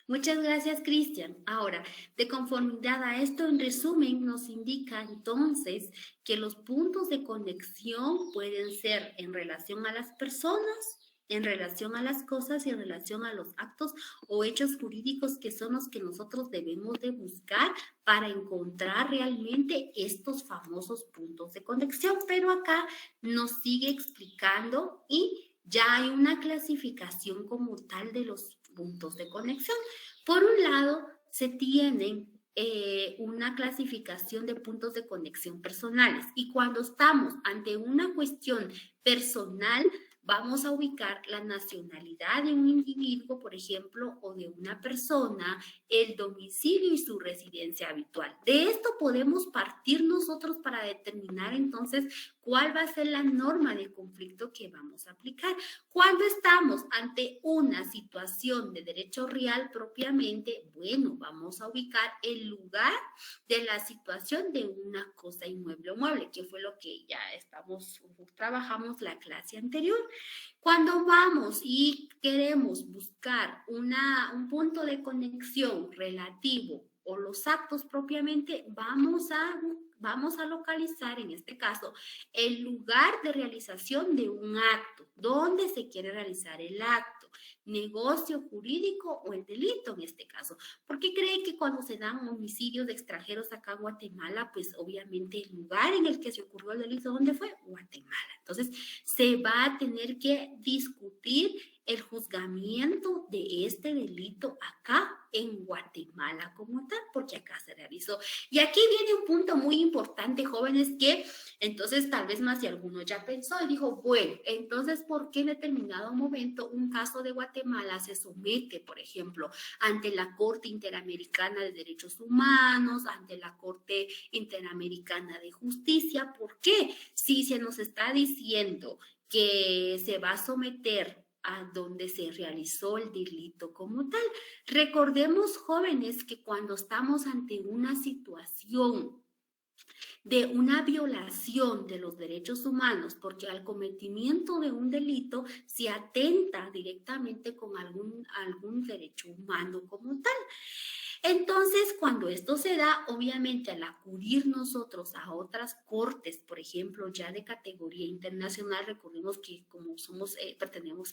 Muchas gracias, Cristian. Ahora, de conformidad a esto, en resumen, nos indica entonces que los puntos de conexión pueden ser en relación a las personas, en relación a las cosas y en relación a los actos o hechos jurídicos, que son los que nosotros debemos de buscar para encontrar realmente estos famosos puntos de conexión. Pero acá nos sigue explicando y ya hay una clasificación como tal de los puntos de conexión. Por un lado, se tienen una clasificación de puntos de conexión personales, y cuando estamos ante una cuestión personal, vamos a ubicar la nacionalidad de un individuo, por ejemplo, o de una persona, el domicilio y su residencia habitual. De esto podemos partir nosotros para determinar entonces cuál va a ser la norma de conflicto que vamos a aplicar. Cuando estamos ante una situación de derecho real propiamente, bueno, vamos a ubicar el lugar de la situación de una cosa inmueble o mueble, que fue lo que ya trabajamos la clase anterior. Cuando vamos y queremos buscar un punto de conexión relativo o los actos propiamente, vamos a localizar en este caso el lugar de realización de un acto, donde se quiere realizar el acto, negocio jurídico o el delito en este caso. ¿Por qué creen que cuando se dan homicidios de extranjeros acá en Guatemala, pues obviamente el lugar en el que se ocurrió el delito, ¿dónde fue? Guatemala. Entonces, se va a tener que discutir el juzgamiento de este delito acá en Guatemala como tal, porque acá se realizó. Y aquí viene un punto muy importante, jóvenes, que entonces tal vez más si alguno ya pensó y dijo, bueno, entonces, ¿por qué en determinado momento un caso de Guatemala se somete, por ejemplo, ante la Corte Interamericana de Derechos Humanos, ante la Corte Interamericana de Justicia? ¿Por qué? Si se nos está diciendo que se va a someter a donde se realizó el delito como tal. Recordemos, jóvenes, que cuando estamos ante una situación de una violación de los derechos humanos, porque al cometimiento de un delito se atenta directamente con algún derecho humano como tal. Entonces, cuando esto se da, obviamente al acudir nosotros a otras cortes, por ejemplo, ya de categoría internacional, recordemos que como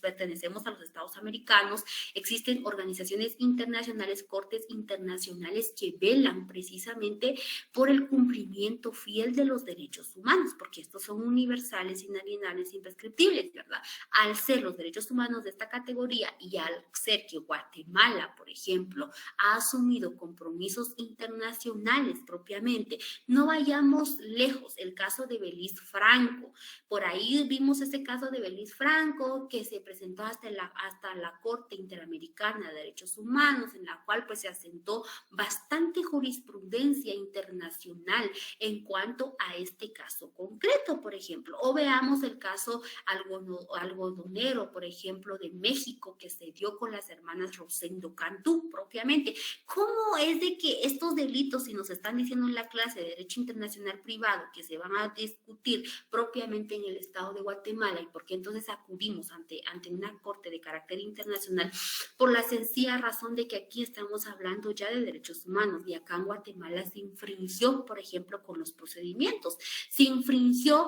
pertenecemos a los Estados americanos, existen organizaciones internacionales, cortes internacionales que velan precisamente por el cumplimiento fiel de los derechos humanos, porque estos son universales, inalienables, imprescriptibles, ¿verdad? Al ser los derechos humanos de esta categoría y al ser que Guatemala, por ejemplo, ha asumido compromisos internacionales propiamente. No vayamos lejos, el caso de Belis Franco. Por ahí vimos ese caso de Belis Franco que se presentó hasta la Corte Interamericana de Derechos Humanos, en la cual pues se asentó bastante jurisprudencia internacional en cuanto a este caso concreto, por ejemplo. O veamos el caso algodonero, por ejemplo, de México, que se dio con las hermanas Rosendo Cantú propiamente. ¿Cómo es de que estos delitos, si nos están diciendo en la clase de Derecho Internacional Privado, que se van a discutir propiamente en el Estado de Guatemala, y por qué entonces acudimos ante una corte de carácter internacional? Por la sencilla razón de que aquí estamos hablando ya de derechos humanos, y acá en Guatemala se infringió, por ejemplo, con los procedimientos, se infringió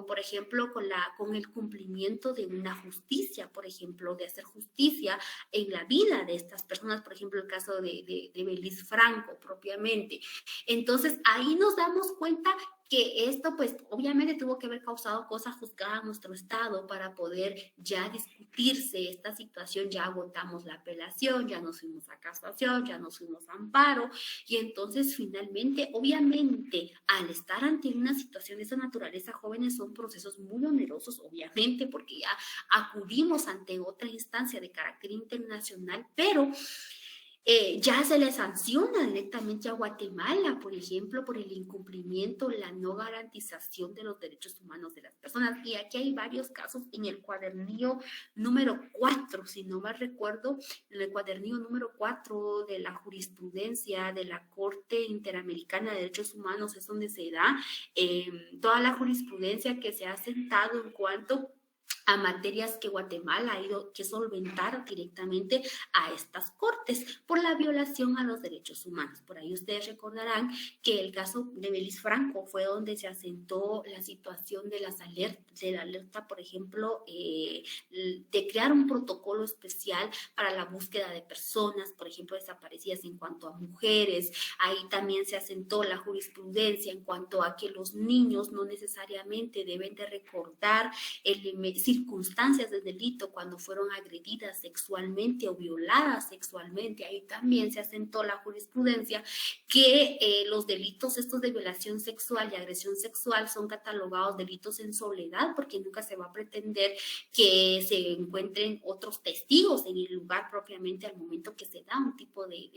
por ejemplo, con el cumplimiento de una justicia, por ejemplo, de hacer justicia en la vida de estas personas, por ejemplo, el caso de Belis Franco propiamente. Entonces, ahí nos damos cuenta que esto, pues, obviamente tuvo que haber causado cosa juzgada en nuestro estado para poder ya discutirse esta situación. Ya agotamos la apelación, ya nos fuimos a casación, ya nos fuimos a amparo, y entonces finalmente, obviamente, al estar ante una situación de esa naturaleza, jóvenes, son procesos muy onerosos, obviamente, porque ya acudimos ante otra instancia de carácter internacional, pero ya se le sanciona directamente a Guatemala, por ejemplo, por el incumplimiento, la no garantización de los derechos humanos de las personas. Y aquí hay varios casos en el cuadernillo número 4, si no mal recuerdo, en el cuadernillo número 4 de la jurisprudencia de la Corte Interamericana de Derechos Humanos, es donde se da toda la jurisprudencia que se ha sentado en cuanto a materias que Guatemala ha ido que solventar directamente a estas cortes por la violación a los derechos humanos. Por ahí ustedes recordarán que el caso de Belis Franco fue donde se asentó la situación de la alerta, por ejemplo, de crear un protocolo especial para la búsqueda de personas, por ejemplo, desaparecidas en cuanto a mujeres. Ahí también se asentó la jurisprudencia en cuanto a que los niños no necesariamente deben de recordar si circunstancias del delito, cuando fueron agredidas sexualmente o violadas sexualmente. Ahí también se asentó la jurisprudencia que los delitos estos de violación sexual y agresión sexual son catalogados delitos en soledad, porque nunca se va a pretender que se encuentren otros testigos en el lugar propiamente al momento que se da un tipo de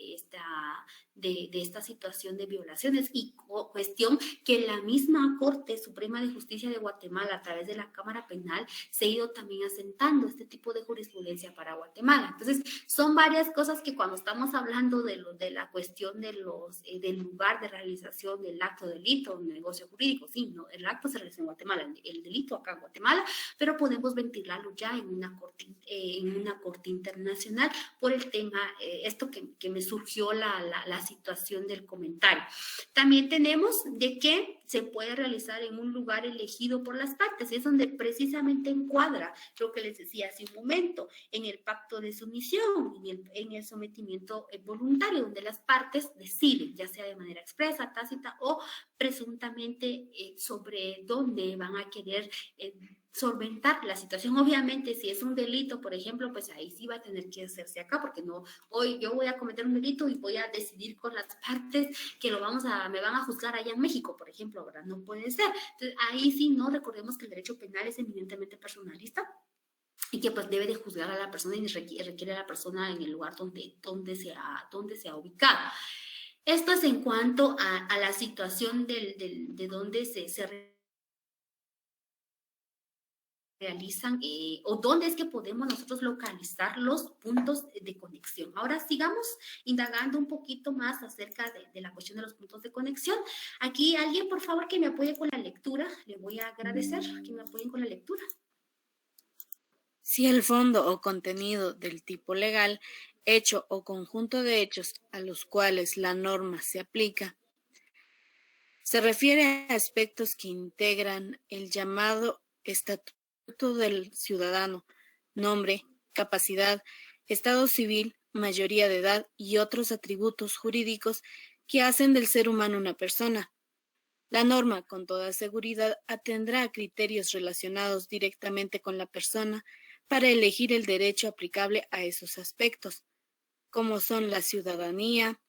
esta situación de violaciones, y cuestión que la misma Corte Suprema de Justicia de Guatemala, a través de la Cámara Penal, se ha ido también asentando este tipo de jurisprudencia para Guatemala. Entonces, son varias cosas que cuando estamos hablando de la cuestión del lugar de realización del acto delito, un negocio jurídico, sí, no, el acto se realiza en Guatemala, el delito acá en Guatemala, pero podemos ventilarlo ya en una corte internacional por el tema, esto que me surgió la situación del comentario. También tenemos de que se puede realizar en un lugar elegido por las partes, es donde precisamente encuadra lo que les decía hace un momento, en el pacto de sumisión, en el sometimiento voluntario, donde las partes deciden, ya sea de manera expresa, tácita o presuntamente, sobre dónde van a querer solventar la situación. Obviamente, si es un delito, por ejemplo, pues ahí sí va a tener que hacerse acá, porque no, hoy yo voy a cometer un delito y voy a decidir con las partes que me van a juzgar allá en México, por ejemplo, ¿verdad? No puede ser. Entonces, ahí sí, no, recordemos que el derecho penal es eminentemente personalista y que pues debe de juzgar a la persona y requiere a la persona en el lugar donde se ha ubicado. Esto es en cuanto a la situación de donde se realizan o dónde es que podemos nosotros localizar los puntos de conexión. Ahora sigamos indagando un poquito más acerca de la cuestión de los puntos de conexión. Aquí alguien, por favor, que me apoye con la lectura. Le voy a agradecer que me apoyen con la lectura. Si el fondo o contenido del tipo legal, hecho o conjunto de hechos a los cuales la norma se aplica, se refiere a aspectos que integran el llamado estatuto del ciudadano, nombre, capacidad, estado civil, mayoría de edad y otros atributos jurídicos que hacen del ser humano una persona. La norma, con toda seguridad, atendrá a criterios relacionados directamente con la persona para elegir el derecho aplicable a esos aspectos, como son la ciudadanía,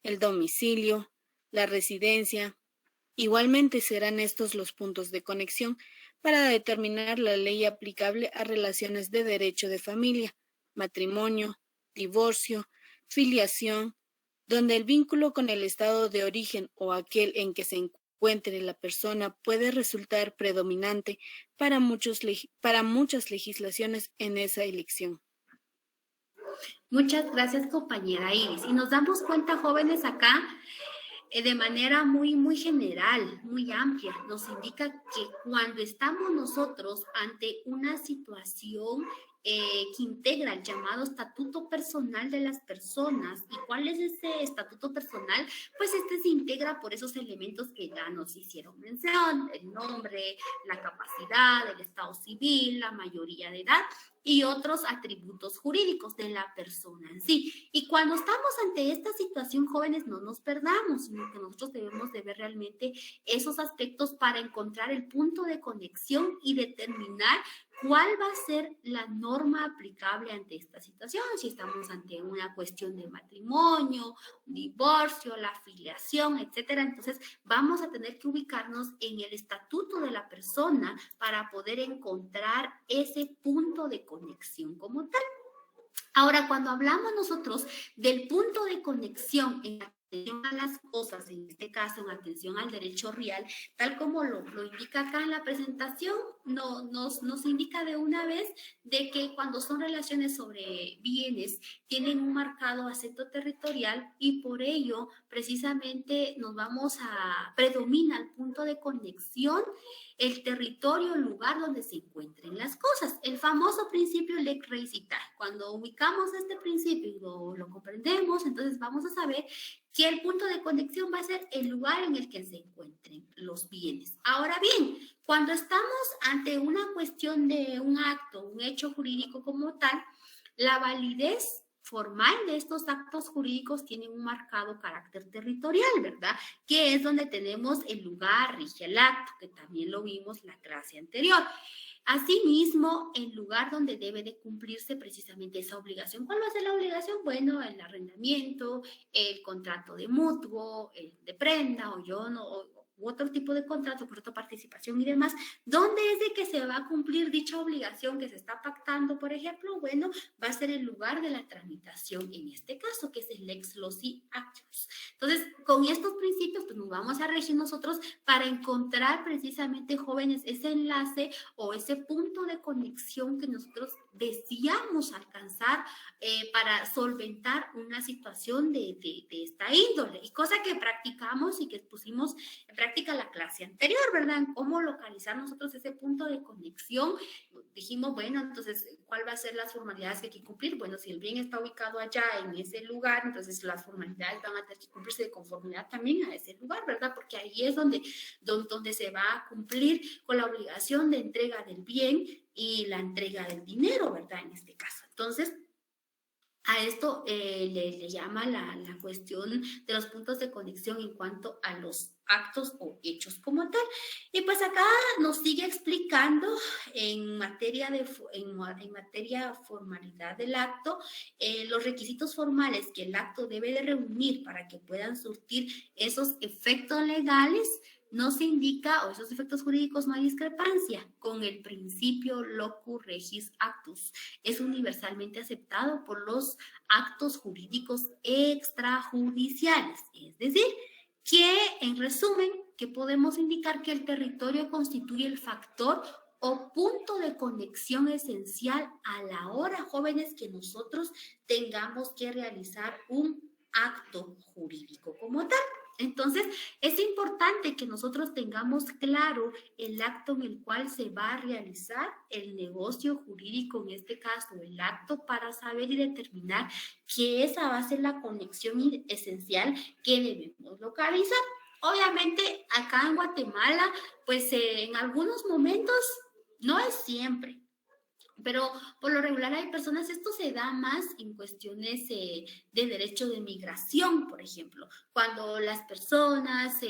el domicilio, la residencia. Igualmente serán estos los puntos de conexión para determinar la ley aplicable a relaciones de derecho de familia, matrimonio, divorcio, filiación, donde el vínculo con el estado de origen o aquel en que se encuentre la persona puede resultar predominante para muchas legislaciones en esa elección. Muchas gracias, compañera Iris. Y nos damos cuenta, jóvenes, acá, de manera muy, muy general, muy amplia, nos indica que cuando estamos nosotros ante una situación que integra el llamado estatuto personal de las personas. ¿Y cuál es ese estatuto personal? Pues este se integra por esos elementos que ya nos hicieron mención: el nombre, la capacidad, el estado civil, la mayoría de edad y otros atributos jurídicos de la persona en sí. Y cuando estamos ante esta situación, jóvenes, no nos perdamos, sino que nosotros debemos de ver realmente esos aspectos para encontrar el punto de conexión y determinar cuál va a ser la norma aplicable ante esta situación. Si estamos ante una cuestión de matrimonio, divorcio, la filiación, etcétera, entonces vamos a tener que ubicarnos en el estatuto de la persona para poder encontrar ese punto de conexión como tal. Ahora, cuando hablamos nosotros del punto de conexión en atención a las cosas, en este caso en atención al derecho real, tal como lo indica acá en la presentación, nos indica de una vez de que cuando son relaciones sobre bienes tienen un marcado acento territorial y por ello precisamente predomina el punto de conexión el territorio, el lugar donde se encuentren las cosas. El famoso principio lex res ita. Cuando ubicamos este principio y lo comprendemos, entonces vamos a saber que el punto de conexión va a ser el lugar en el que se encuentren los bienes. Ahora bien, cuando estamos ante una cuestión de un acto, un hecho jurídico como tal, la validez formal de estos actos jurídicos tiene un marcado carácter territorial, ¿verdad? Que es donde tenemos el lugar, rige el acto, que también lo vimos la clase anterior. Asimismo, el lugar donde debe de cumplirse precisamente esa obligación. ¿Cuál va a ser la obligación? Bueno, el arrendamiento, el contrato de mutuo, el de prenda o yo no, u otro tipo de contrato, por otra participación y demás. ¿Dónde es de que se va a cumplir dicha obligación que se está pactando, por ejemplo? Bueno, va a ser el lugar de la tramitación en este caso, que es el lex loci actus. Entonces, con estos principios, pues nos vamos a regir nosotros para encontrar precisamente, jóvenes, ese enlace o ese punto de conexión que nosotros deseamos alcanzar para solventar una situación de esta índole. Y cosa que practicamos y que pusimos en práctica la clase anterior, ¿verdad? Cómo localizar nosotros ese punto de conexión. Dijimos, bueno, entonces, ¿cuál va a ser las formalidades que hay que cumplir? Bueno, si el bien está ubicado allá en ese lugar, entonces las formalidades van a tener que cumplirse de conformidad también a ese lugar, ¿verdad? Porque ahí es donde se va a cumplir con la obligación de entrega del bien y la entrega del dinero, ¿verdad? En este caso. Entonces, a esto le llama la cuestión de los puntos de conexión en cuanto a los actos o hechos como tal. Y pues acá nos sigue explicando en materia formalidad del acto, los requisitos formales que el acto debe de reunir para que puedan surtir esos efectos legales. No se indica, o esos efectos jurídicos, no hay discrepancia con el principio locu regis actus. Es universalmente aceptado por los actos jurídicos extrajudiciales. Es decir, que en resumen, que podemos indicar que el territorio constituye el factor o punto de conexión esencial a la hora, jóvenes, que nosotros tengamos que realizar un acto jurídico como tal. Entonces, es importante que nosotros tengamos claro el acto en el cual se va a realizar el negocio jurídico, en este caso, el acto, para saber y determinar que esa va a ser la conexión esencial que debemos localizar. Obviamente, acá en Guatemala, pues en algunos momentos, no es siempre, pero por lo regular hay personas, esto se da más en cuestiones de derecho de migración, por ejemplo, cuando las personas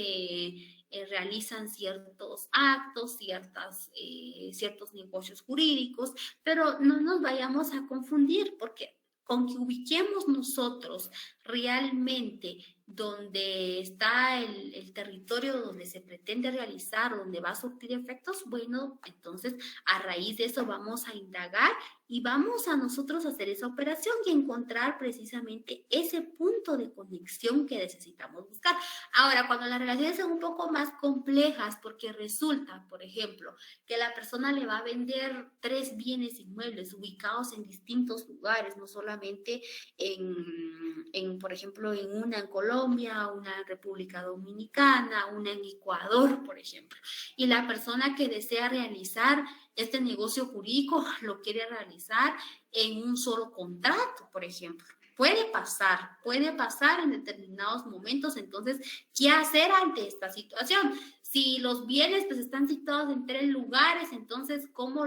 realizan ciertos actos, ciertos negocios jurídicos, pero no nos vayamos a confundir, porque con que ubiquemos nosotros realmente donde está el territorio donde se pretende realizar, donde va a surtir efectos, bueno, entonces a raíz de eso vamos a indagar y vamos a nosotros hacer esa operación y encontrar precisamente ese punto de conexión que necesitamos buscar. Ahora, cuando las relaciones son un poco más complejas, porque resulta, por ejemplo, que la persona le va a vender 3 bienes inmuebles ubicados en distintos lugares, no solamente por ejemplo, una en Colombia, una en República Dominicana, una en Ecuador, por ejemplo, y la persona que desea realizar este negocio jurídico lo quiere realizar en un solo contrato, por ejemplo. Puede pasar en determinados momentos. Entonces, ¿qué hacer ante esta situación? Si los bienes pues están situados en 3 lugares, entonces, ¿cómo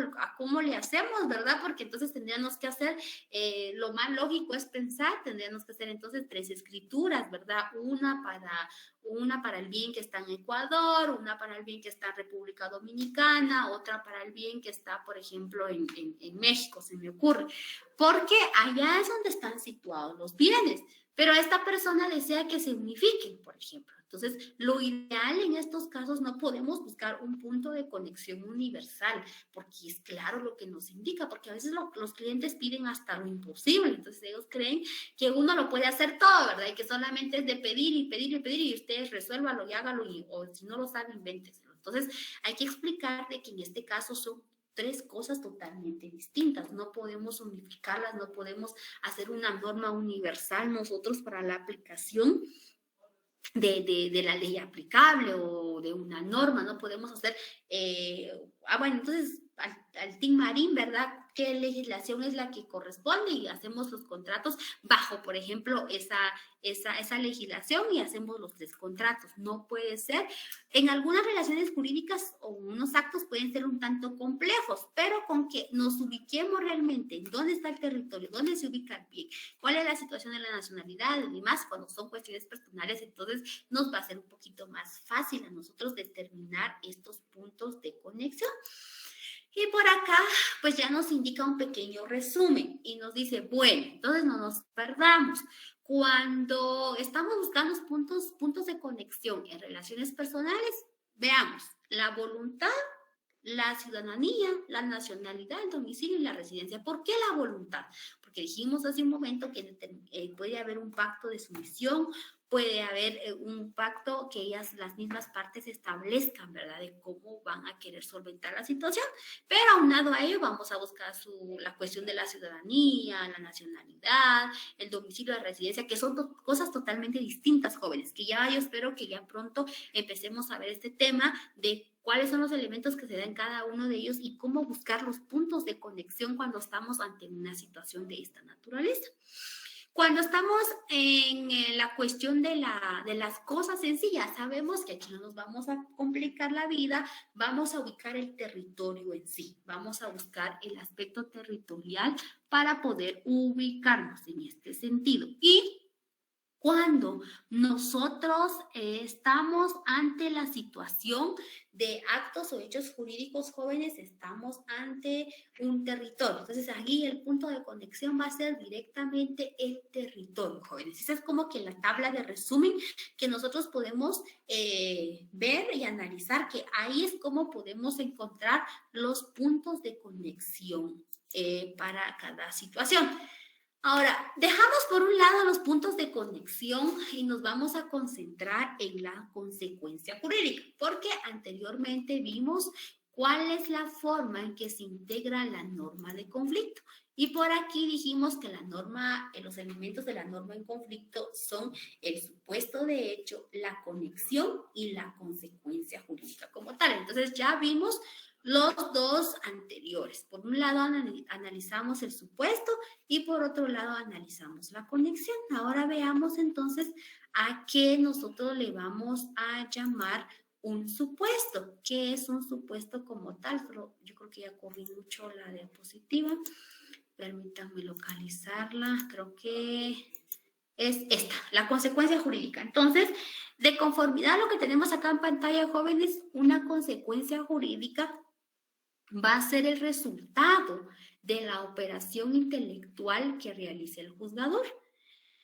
le hacemos, verdad? Porque entonces tendríamos que hacer, lo más lógico es pensar, tendríamos que hacer entonces 3 escrituras, ¿verdad? Una para el bien que está en Ecuador, una para el bien que está en República Dominicana, otra para el bien que está, por ejemplo, en México, se me ocurre. Porque allá es donde están situados los bienes, pero esta persona desea que se unifiquen, por ejemplo. Entonces, lo ideal en estos casos, no podemos buscar un punto de conexión universal, porque es claro lo que nos indica, porque a veces los clientes piden hasta lo imposible. Entonces, ellos creen que uno lo puede hacer todo, ¿verdad? Y que solamente es de pedir y pedir y pedir, y ustedes resuélvalo y hágalo, o si no lo saben, invénteselo. Entonces, hay que explicar de que en este caso son 3 cosas totalmente distintas. No podemos unificarlas, no podemos hacer una norma universal nosotros para la aplicación de la ley aplicable o de una norma. No podemos hacer, bueno, entonces al Team Marín, ¿verdad? ¿Qué legislación es la que corresponde? Y hacemos los contratos bajo, por ejemplo, esa legislación y hacemos los 3 contratos. No puede ser. En algunas relaciones jurídicas o unos actos pueden ser un tanto complejos, pero con que nos ubiquemos realmente en dónde está el territorio, dónde se ubica el bien, cuál es la situación de la nacionalidad y demás, cuando son cuestiones personales, entonces nos va a ser un poquito más fácil a nosotros determinar estos puntos de conexión. Y por acá, pues ya nos indica un pequeño resumen y nos dice, bueno, entonces no nos perdamos. Cuando estamos buscando puntos de conexión en relaciones personales, veamos la voluntad, la ciudadanía, la nacionalidad, el domicilio y la residencia. ¿Por qué la voluntad? Porque dijimos hace un momento que puede haber un pacto de sumisión, puede haber un pacto que las mismas partes establezcan, ¿verdad? De cómo van a querer solventar la situación. Pero aunado a ello vamos a buscar la cuestión de la ciudadanía, la nacionalidad, el domicilio de residencia, que son cosas totalmente distintas, jóvenes, que ya yo espero que ya pronto empecemos a ver este tema de cuáles son los elementos que se dan en cada uno de ellos y cómo buscar los puntos de conexión cuando estamos ante una situación de esta naturaleza. Cuando estamos en la cuestión de las cosas sencillas, sabemos que aquí no nos vamos a complicar la vida, vamos a ubicar el territorio en sí, vamos a buscar el aspecto territorial para poder ubicarnos en este sentido. Y cuando nosotros estamos ante la situación de actos o hechos jurídicos, jóvenes, estamos ante un territorio. Entonces, aquí el punto de conexión va a ser directamente el territorio, jóvenes. Esa es como que la tabla de resumen que nosotros podemos ver y analizar, que ahí es como podemos encontrar los puntos de conexión para cada situación. Ahora, dejamos por un lado los puntos de conexión y nos vamos a concentrar en la consecuencia jurídica, porque anteriormente vimos cuál es la forma en que se integra la norma de conflicto. Y por aquí dijimos que la norma, los elementos de la norma en conflicto son el supuesto de hecho, la conexión y la consecuencia jurídica como tal. Entonces ya vimos los dos anteriores. Por un lado analizamos el supuesto y por otro lado analizamos la conexión. Ahora veamos entonces a qué nosotros le vamos a llamar un supuesto. ¿Qué es un supuesto como tal? Pero yo creo que ya corrí mucho la diapositiva. Permítanme localizarla. Creo que es esta, la consecuencia jurídica. Entonces, de conformidad a lo que tenemos acá en pantalla, jóvenes, una consecuencia jurídica va a ser el resultado de la operación intelectual que realice el juzgador,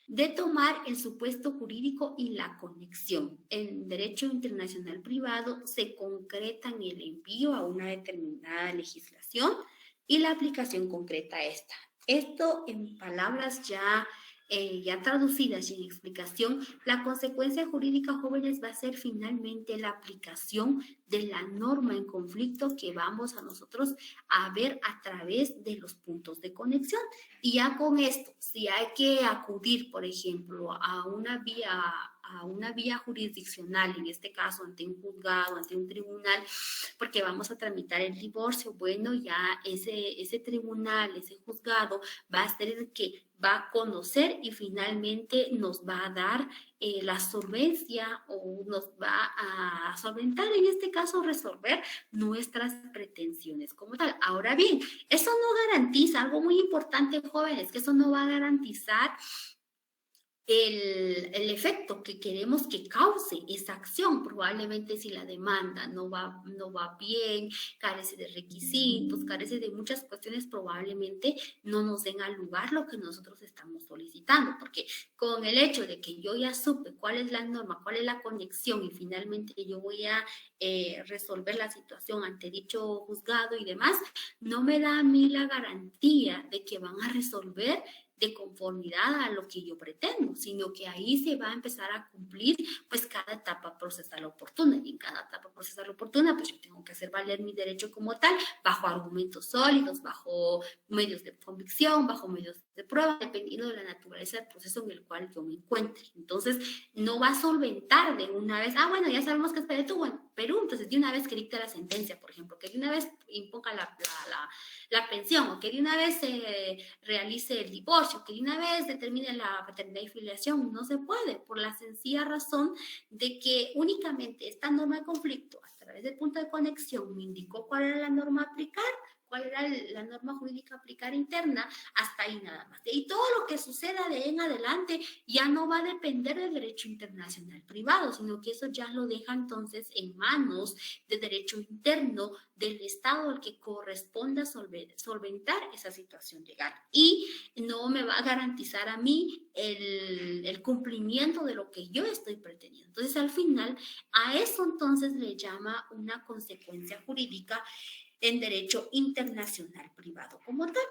de tomar el supuesto jurídico y la conexión. En derecho internacional privado se concreta en el envío a una determinada legislación y la aplicación concreta a esta. Esto en palabras ya traducidas y en explicación, la consecuencia jurídica, jóvenes, va a ser finalmente la aplicación de la norma en conflicto que vamos a nosotros a ver a través de los puntos de conexión. Y ya con esto, si hay que acudir, por ejemplo, a una vía jurisdiccional, en este caso ante un juzgado, ante un tribunal, porque vamos a tramitar el divorcio, bueno, ya ese tribunal, ese juzgado va a ser el que va a conocer y finalmente nos va a dar la solvencia o nos va a solventar, en este caso, resolver nuestras pretensiones como tal. Ahora bien, eso no garantiza, algo muy importante, jóvenes, que eso no va a garantizar el efecto que queremos que cause esa acción. Probablemente si la demanda no va bien, carece de requisitos, carece de muchas cuestiones, probablemente no nos den al lugar lo que nosotros estamos solicitando, porque con el hecho de que yo ya supe cuál es la norma, cuál es la conexión y finalmente yo voy a resolver la situación ante dicho juzgado y demás, no me da a mí la garantía de que van a resolver de conformidad a lo que yo pretendo, sino que ahí se va a empezar a cumplir pues cada etapa procesal oportuna, y en cada etapa procesal oportuna pues yo tengo que hacer valer mi derecho como tal, bajo argumentos sólidos, bajo medios de convicción, bajo medios de prueba, dependiendo de la naturaleza del proceso en el cual yo me encuentre. Entonces no va a solventar de una vez, bueno, ya sabemos que es Perú, entonces de una vez que dicte la sentencia, por ejemplo, que de una vez imponga la pensión, o que de una vez se realice el divorcio, que de una vez determine la paternidad y filiación. No se puede, por la sencilla razón de que únicamente esta norma de conflicto, a través del punto de conexión, me indicó cuál era la norma a aplicar, cuál era la norma jurídica a aplicar interna, hasta ahí nada más. Y todo lo que suceda de ahí en adelante ya no va a depender del derecho internacional privado, sino que eso ya lo deja entonces en manos del derecho interno del Estado al que corresponda solventar esa situación legal. Y no me va a garantizar a mí el cumplimiento de lo que yo estoy pretendiendo. Entonces, al final, a eso entonces le llama una consecuencia jurídica en derecho internacional privado como tal.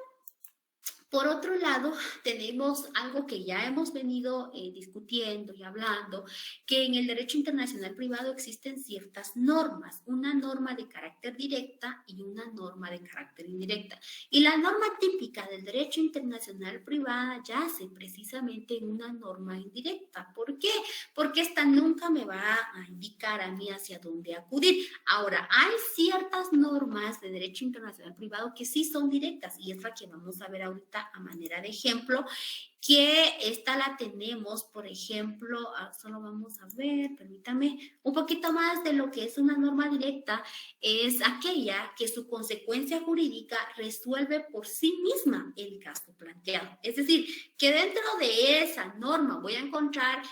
Por otro lado, tenemos algo que ya hemos venido discutiendo y hablando, que en el derecho internacional privado existen ciertas normas, una norma de carácter directa y una norma de carácter indirecta. Y la norma típica del derecho internacional privado yace precisamente en una norma indirecta. ¿Por qué? Porque esta nunca me va a indicar a mí hacia dónde acudir. Ahora, hay ciertas normas de derecho internacional privado que sí son directas, y es la que vamos a ver ahorita a manera de ejemplo, que esta la tenemos, por ejemplo, solo vamos a ver, permítame, un poquito más de lo que es una norma directa, es aquella que su consecuencia jurídica resuelve por sí misma el caso planteado. Es decir, que dentro de esa norma voy a encontrar,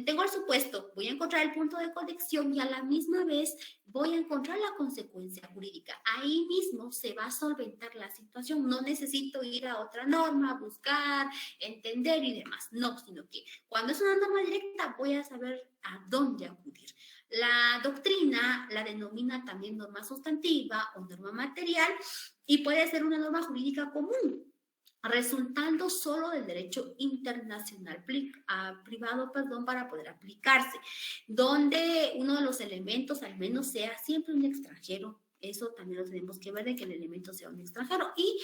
tengo el supuesto, voy a encontrar el punto de conexión y a la misma vez voy a encontrar la consecuencia jurídica. Ahí mismo se va a solventar la situación. No necesito ir a otra norma, buscar, entender y demás. No, sino que cuando es una norma directa voy a saber a dónde acudir. La doctrina la denomina también norma sustantiva o norma material y puede ser una norma jurídica común, resultando solo del derecho internacional privado, para poder aplicarse, donde uno de los elementos al menos sea siempre un extranjero. Eso también lo tenemos que ver, de que el elemento sea un extranjero. Y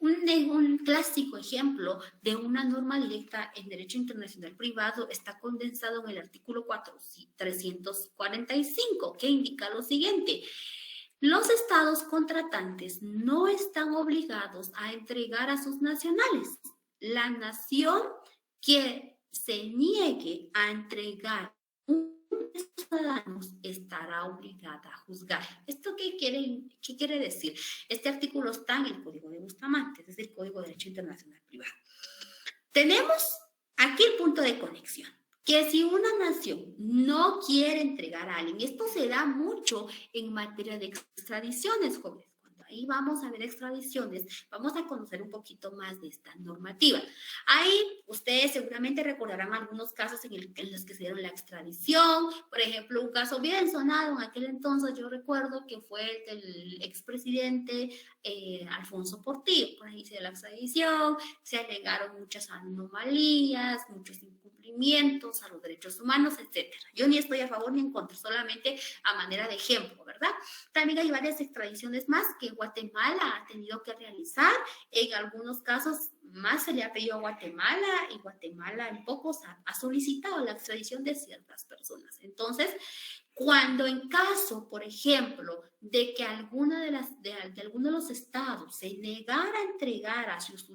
un clásico ejemplo de una norma directa en derecho internacional privado está condensado en el artículo 345, que indica lo siguiente: los estados contratantes no están obligados a entregar a sus nacionales. La nación que se niegue a entregar ciudadanos estará obligada a juzgar. ¿Esto qué quiere decir? Este artículo está en el Código de Bustamante, es decir, Código de Derecho Internacional Privado. Tenemos aquí el punto de conexión, que si una nación no quiere entregar a alguien, esto se da mucho en materia de extradiciones, jóvenes. Ahí vamos a ver extradiciones, vamos a conocer un poquito más de esta normativa. Ahí ustedes seguramente recordarán algunos casos en los que se dieron la extradición. Por ejemplo, un caso bien sonado en aquel entonces, yo recuerdo que fue el del expresidente Alfonso Portillo. Por ahí se dio la extradición, se alegaron muchas anomalías, muchos incumplimientos a los derechos humanos, etc. Yo ni estoy a favor ni en contra, solamente a manera de ejemplo, ¿verdad? También hay varias extradiciones más que Guatemala ha tenido que realizar. En algunos casos más se le ha pedido a Guatemala, y Guatemala en pocos ha solicitado la extradición de ciertas personas. Entonces, cuando en caso, por ejemplo, de que alguno de los estados se negara a entregar a sus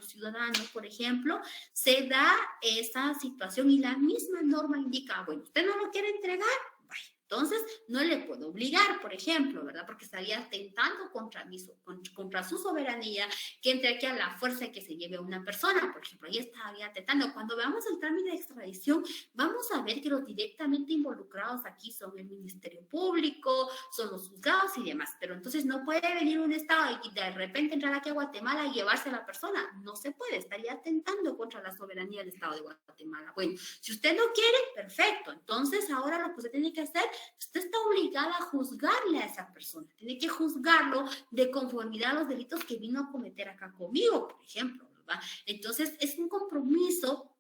ciudadanos, por ejemplo, se da esa situación y la misma norma indica, bueno, usted no lo quiere entregar, vaya. Entonces, no le puedo obligar, por ejemplo, ¿verdad? Porque estaría atentando contra su soberanía, que entre aquí a la fuerza de que se lleve a una persona, por ejemplo, ahí estaría atentando. Cuando veamos el trámite de extradición, vamos a ver que los directamente involucrados aquí son el Ministerio Público, son los juzgados y demás. Pero entonces no puede venir un estado y de repente entrar aquí a Guatemala y llevarse a la persona. No se puede, estaría atentando contra la soberanía del Estado de Guatemala. Bueno, si usted no quiere, perfecto. Entonces, ahora lo que usted tiene que hacer, usted está obligada a juzgarle a esa persona. Tiene que juzgarlo de conformidad a los delitos que vino a cometer acá conmigo, por ejemplo, ¿verdad? Entonces, es un compromiso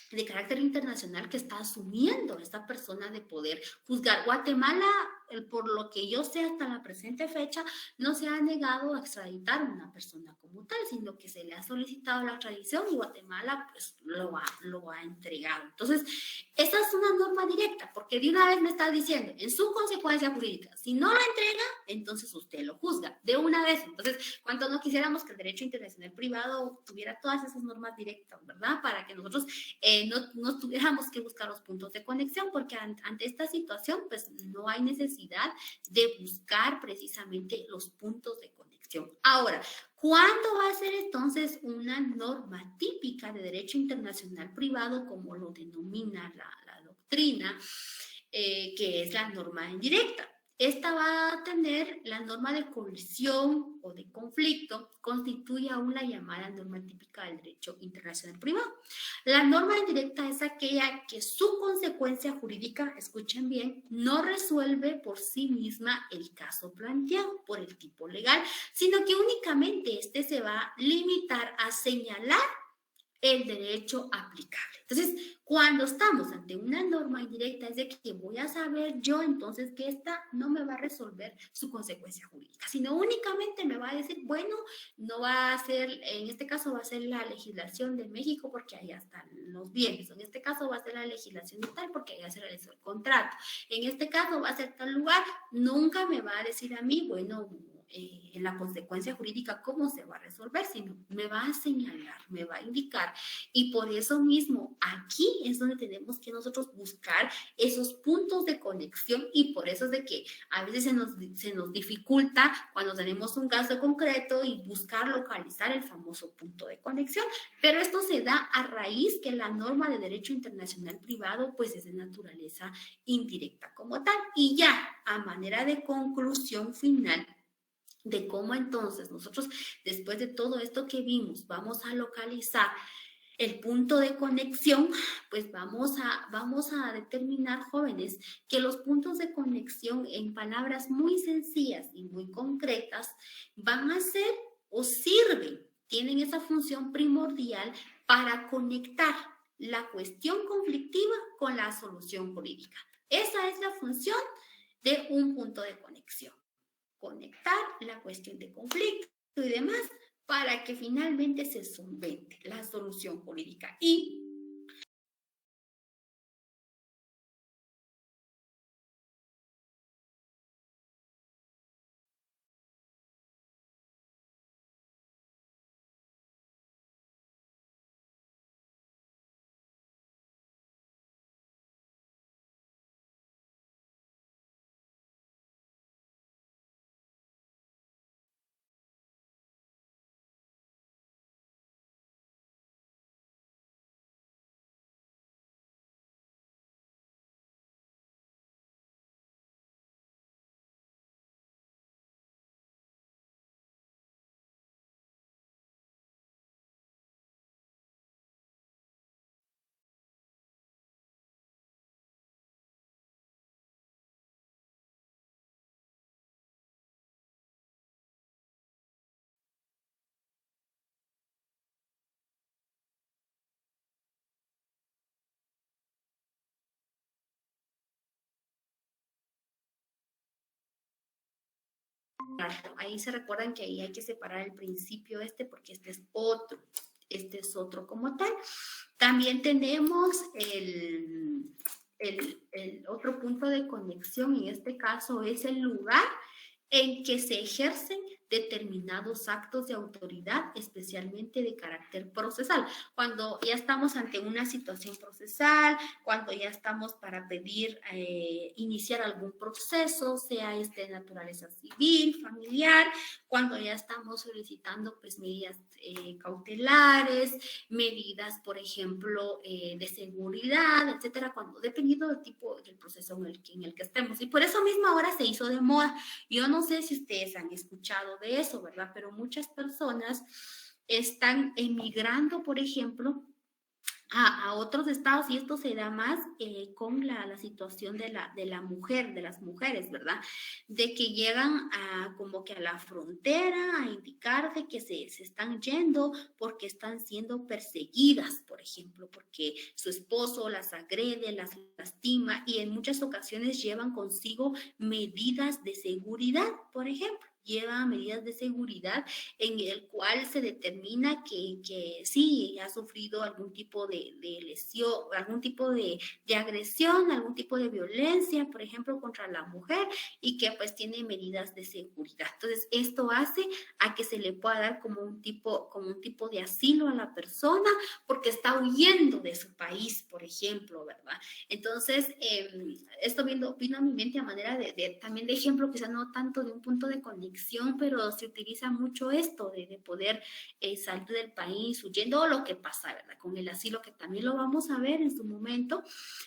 de carácter internacional que está asumiendo esta persona de poder juzgar. Guatemala, por lo que yo sé hasta la presente fecha, no se ha negado a extraditar a una persona como tal, sino que se le ha solicitado la extradición y Guatemala pues lo ha entregado. Entonces, esa es una norma directa, porque de una vez me está diciendo, en su consecuencia jurídica, si no la entrega, entonces usted lo juzga, de una vez. Entonces, ¿cuánto no quisiéramos que el derecho internacional privado tuviera todas esas normas directas, ¿verdad? Para que nosotros no tuviéramos que buscar los puntos de conexión, porque ante esta situación, pues no hay necesidad de buscar precisamente los puntos de conexión. conexión. Ahora, ¿cuándo va a ser entonces una norma típica de derecho internacional privado, como lo denomina la doctrina, que es la norma indirecta? Esta va a tener la norma de colisión o de conflicto, constituye aún la llamada norma típica del derecho internacional privado. La norma indirecta es aquella que su consecuencia jurídica, escuchen bien, no resuelve por sí misma el caso planteado por el tipo legal, sino que únicamente este se va a limitar a señalar el derecho aplicable. Entonces, cuando estamos ante una norma indirecta, es de que voy a saber yo entonces que esta no me va a resolver su consecuencia jurídica, sino únicamente me va a decir, bueno, no va a ser, en este caso va a ser la legislación de México porque ahí están los bienes, en este caso va a ser la legislación de tal porque ahí se realizó el contrato, en este caso va a ser tal lugar, nunca me va a decir a mí, bueno, en la consecuencia jurídica cómo se va a resolver, sino me va a señalar, me va a indicar, y por eso mismo aquí es donde tenemos que nosotros buscar esos puntos de conexión, y por eso es de que a veces se nos dificulta cuando tenemos un caso concreto y buscar localizar el famoso punto de conexión, pero esto se da a raíz que la norma de derecho internacional privado pues es de naturaleza indirecta como tal. Y ya a manera de conclusión final de cómo entonces nosotros, después de todo esto que vimos, vamos a localizar el punto de conexión, pues vamos a determinar, jóvenes, que los puntos de conexión, en palabras muy sencillas y muy concretas, van a ser o sirven, tienen esa función primordial para conectar la cuestión conflictiva con la solución jurídica. Esa es la función de un punto de conexión. Conectar la cuestión de conflicto y demás para que finalmente se solvente la solución jurídica. Y ahí se recuerdan que ahí hay que separar el principio porque este es otro como tal. También tenemos el otro punto de conexión, en este caso es el lugar en que se ejercen determinados actos de autoridad, especialmente de carácter procesal. Cuando ya estamos ante una situación procesal, cuando ya estamos para pedir, iniciar algún proceso, sea de naturaleza civil, familiar, cuando ya estamos solicitando pues medidas cautelares, medidas, por ejemplo, de seguridad, etcétera, dependiendo del tipo del proceso en el que estemos. Y por eso mismo ahora se hizo de moda. Yo no sé si ustedes han escuchado de eso, ¿verdad? Pero muchas personas están emigrando, por ejemplo, a otros estados, y esto se da más con la situación de la mujer, de las mujeres, ¿verdad? De que llegan como que a la frontera a indicar de que se están yendo porque están siendo perseguidas, por ejemplo, porque su esposo las agrede, las lastima, y en muchas ocasiones llevan consigo medidas de seguridad, por ejemplo. Lleva medidas de seguridad en el cual se determina que sí ha sufrido algún tipo de lesión, algún tipo de agresión, algún tipo de violencia, por ejemplo, contra la mujer, y que pues tiene medidas de seguridad. Entonces, esto hace a que se le pueda dar como un tipo de asilo a la persona porque está huyendo de su país, por ejemplo, ¿verdad? Entonces, esto vino a mi mente a manera también de ejemplo, quizá no tanto de un punto de conexión, conexión, pero se utiliza mucho esto de poder salir del país huyendo, o lo que pasa, ¿verdad? Con el asilo, que también lo vamos a ver en su momento.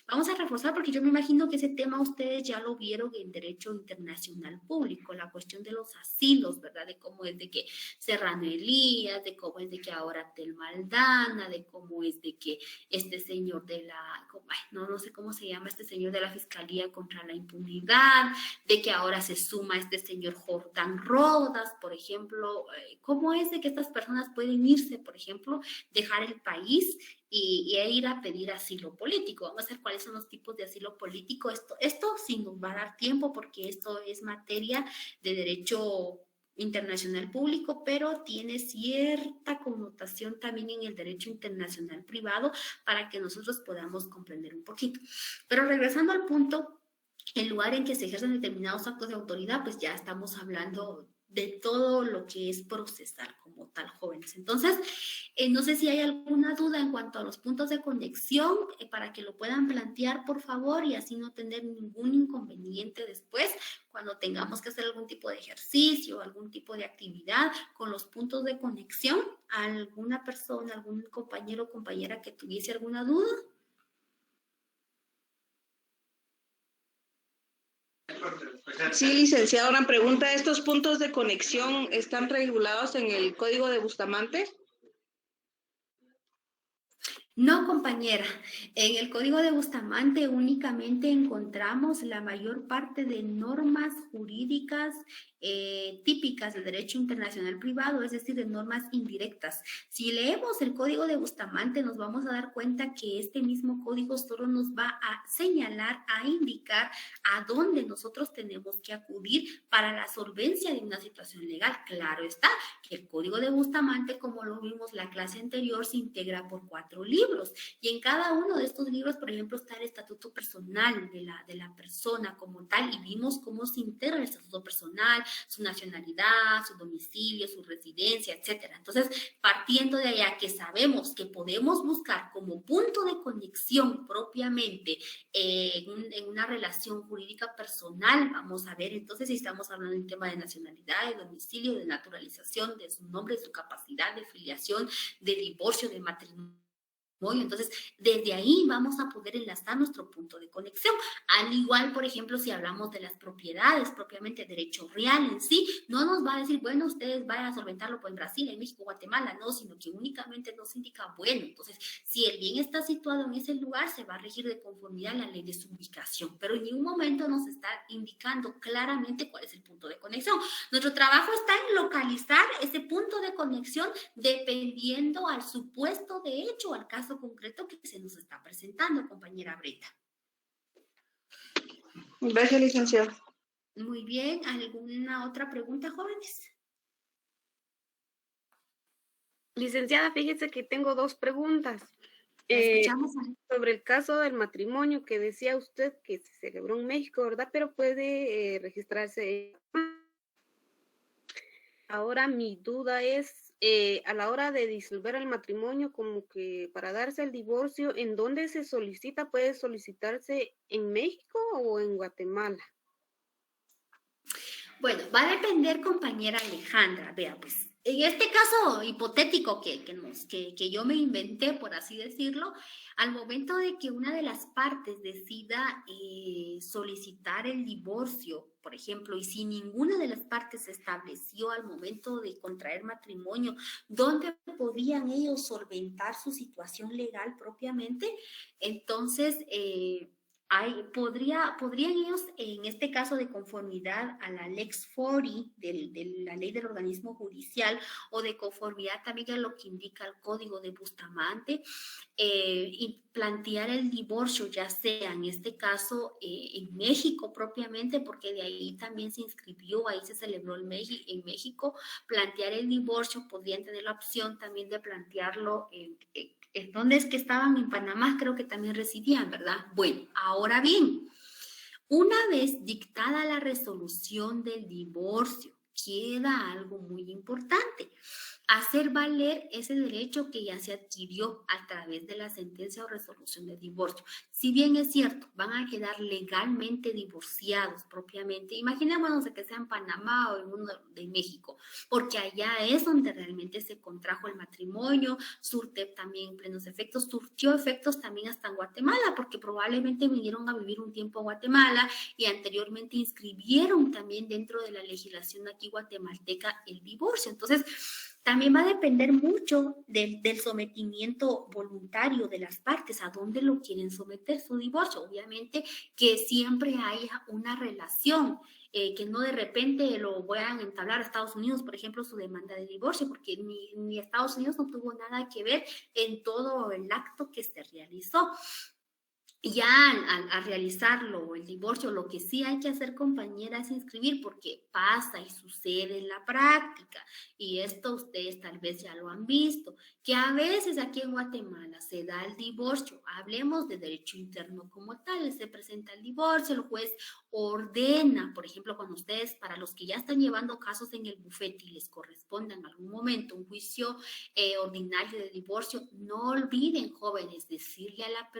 Vamos a reforzar, porque yo me imagino que ese tema ustedes ya lo vieron en Derecho Internacional Público, la cuestión de los asilos, ¿verdad? De cómo es de que Serrano Elías, de cómo es de que ahora Telma Aldana, de cómo es de que este señor de la, no sé cómo se llama, este señor de la Fiscalía contra la Impunidad, de que ahora se suma este señor Jordán Rodas, por ejemplo, cómo es de que estas personas pueden irse, por ejemplo, dejar el país y ir a pedir asilo político. Vamos a ver cuáles son los tipos de asilo político. Esto sí nos va a dar tiempo, porque esto es materia de derecho internacional público, pero tiene cierta connotación también en el derecho internacional privado, para que nosotros podamos comprender un poquito. Pero regresando al punto, el lugar en que se ejercen determinados actos de autoridad, pues ya estamos hablando de todo lo que es procesal como tal, jóvenes. Entonces, no sé si hay alguna duda en cuanto a los puntos de conexión, para que lo puedan plantear, por favor, y así no tener ningún inconveniente después cuando tengamos que hacer algún tipo de ejercicio, algún tipo de actividad con los puntos de conexión. ¿Alguna persona, algún compañero o compañera que tuviese alguna duda? Sí, licenciada, una pregunta. ¿Estos puntos de conexión están regulados en el Código de Bustamante? No, compañera. En el Código de Bustamante únicamente encontramos la mayor parte de normas jurídicas típicas del derecho internacional privado, es decir, de normas indirectas. Si leemos el Código de Bustamante, nos vamos a dar cuenta que este mismo código solo nos va a señalar, a indicar a dónde nosotros tenemos que acudir para la solvencia de una situación legal. Claro está que el Código de Bustamante, como lo vimos la clase anterior, se integra por 4 libros, y en cada uno de estos libros, por ejemplo, está el estatuto personal de la persona como tal, y vimos cómo se integra el estatuto personal, su nacionalidad, su domicilio, su residencia, etcétera. Entonces, partiendo de allá, que sabemos que podemos buscar como punto de conexión propiamente en una relación jurídica personal, vamos a ver entonces si estamos hablando de un tema de nacionalidad, de domicilio, de naturalización, de su nombre, de su capacidad, de filiación, de divorcio, de matrimonio. Entonces, desde ahí vamos a poder enlazar nuestro punto de conexión. Al igual, por ejemplo, si hablamos de las propiedades, propiamente derecho real en sí, no nos va a decir, bueno, ustedes vayan a solventarlo en Brasil, en México, Guatemala, no, sino que únicamente nos indica, bueno, entonces, si el bien está situado en ese lugar, se va a regir de conformidad a la ley de su ubicación, pero en ningún momento nos está indicando claramente cuál es el punto de conexión. Nuestro trabajo está en localizar ese punto de conexión dependiendo al supuesto de hecho, al caso concreto que se nos está presentando, compañera Breta. Gracias, licenciada. Muy bien, ¿alguna otra pregunta, jóvenes? Licenciada, fíjese que tengo 2 preguntas. Escuchamos Sobre el caso del matrimonio que decía usted que se celebró en México, ¿verdad? Pero puede registrarse. Ahora mi duda es, a la hora de disolver el matrimonio, como que para darse el divorcio, ¿en dónde se solicita? ¿Puede solicitarse en México o en Guatemala? Bueno, va a depender, compañera Alejandra. Vea, pues, en este caso hipotético que yo me inventé, por así decirlo, al momento de que una de las partes decida solicitar el divorcio, por ejemplo, y si ninguna de las partes se estableció al momento de contraer matrimonio, ¿dónde podrían ellos solventar su situación legal propiamente? Entonces, podrían ellos, en este caso de conformidad a la Lex Fori, de la ley del organismo judicial, o de conformidad también a lo que indica el Código de Bustamante, y plantear el divorcio, ya sea en este caso en México propiamente, porque de ahí también se inscribió, ahí se celebró en México, plantear el divorcio, podrían tener la opción también de plantearlo ¿dónde es que estaban? En Panamá, creo que también residían, ¿verdad? Bueno, ahora bien, una vez dictada la resolución del divorcio, queda algo muy importante. hacer valer ese derecho que ya se adquirió a través de la sentencia o resolución de divorcio. Si bien es cierto, van a quedar legalmente divorciados propiamente, imaginémonos que sea en Panamá o en uno de México, porque allá es donde realmente se contrajo el matrimonio, surte también plenos efectos, surtió efectos también hasta en Guatemala, porque probablemente vinieron a vivir un tiempo en Guatemala y anteriormente inscribieron también dentro de la legislación aquí guatemalteca el divorcio. Entonces, también va a depender mucho del sometimiento voluntario de las partes, a dónde lo quieren someter su divorcio. Obviamente que siempre haya una relación, que no de repente lo vayan a entablar a Estados Unidos, por ejemplo, su demanda de divorcio, porque ni Estados Unidos no tuvo nada que ver en todo el acto que se realizó. Y ya al realizarlo, el divorcio, lo que sí hay que hacer, compañera, es inscribir, porque pasa y sucede en la práctica, y esto ustedes tal vez ya lo han visto, que a veces aquí en Guatemala se da el divorcio, hablemos de derecho interno como tal, se presenta el divorcio, el juez ordena, por ejemplo, cuando ustedes, para los que ya están llevando casos en el bufete y les corresponda en algún momento un juicio ordinario de divorcio, no olviden, jóvenes, decirle a la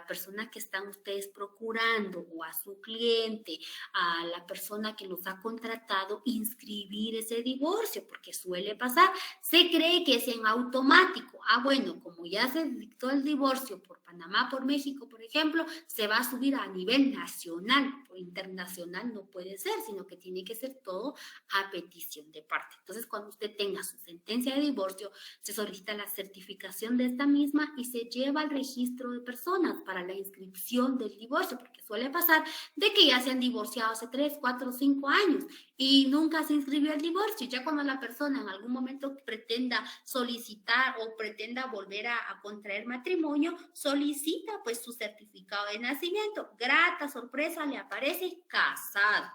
persona que están ustedes procurando o a su cliente, a la persona que los ha contratado, inscribir ese divorcio, porque suele pasar, se cree que es en automático. Bueno, como ya se dictó el divorcio por Panamá, por México, por ejemplo, se va a subir a nivel nacional o internacional, no puede ser, sino que tiene que ser todo a petición de parte. Entonces, cuando usted tenga su sentencia de divorcio, se solicita la certificación de esta misma y se lleva al registro de personas para la inscripción del divorcio, porque suele pasar de que ya se han divorciado hace 3, 4, 5 años y nunca se inscribió el divorcio. Ya cuando la persona en algún momento pretenda solicitar o pretenda volver a contraer matrimonio, solicita pues su certificado de nacimiento. Grata sorpresa, le aparece casado.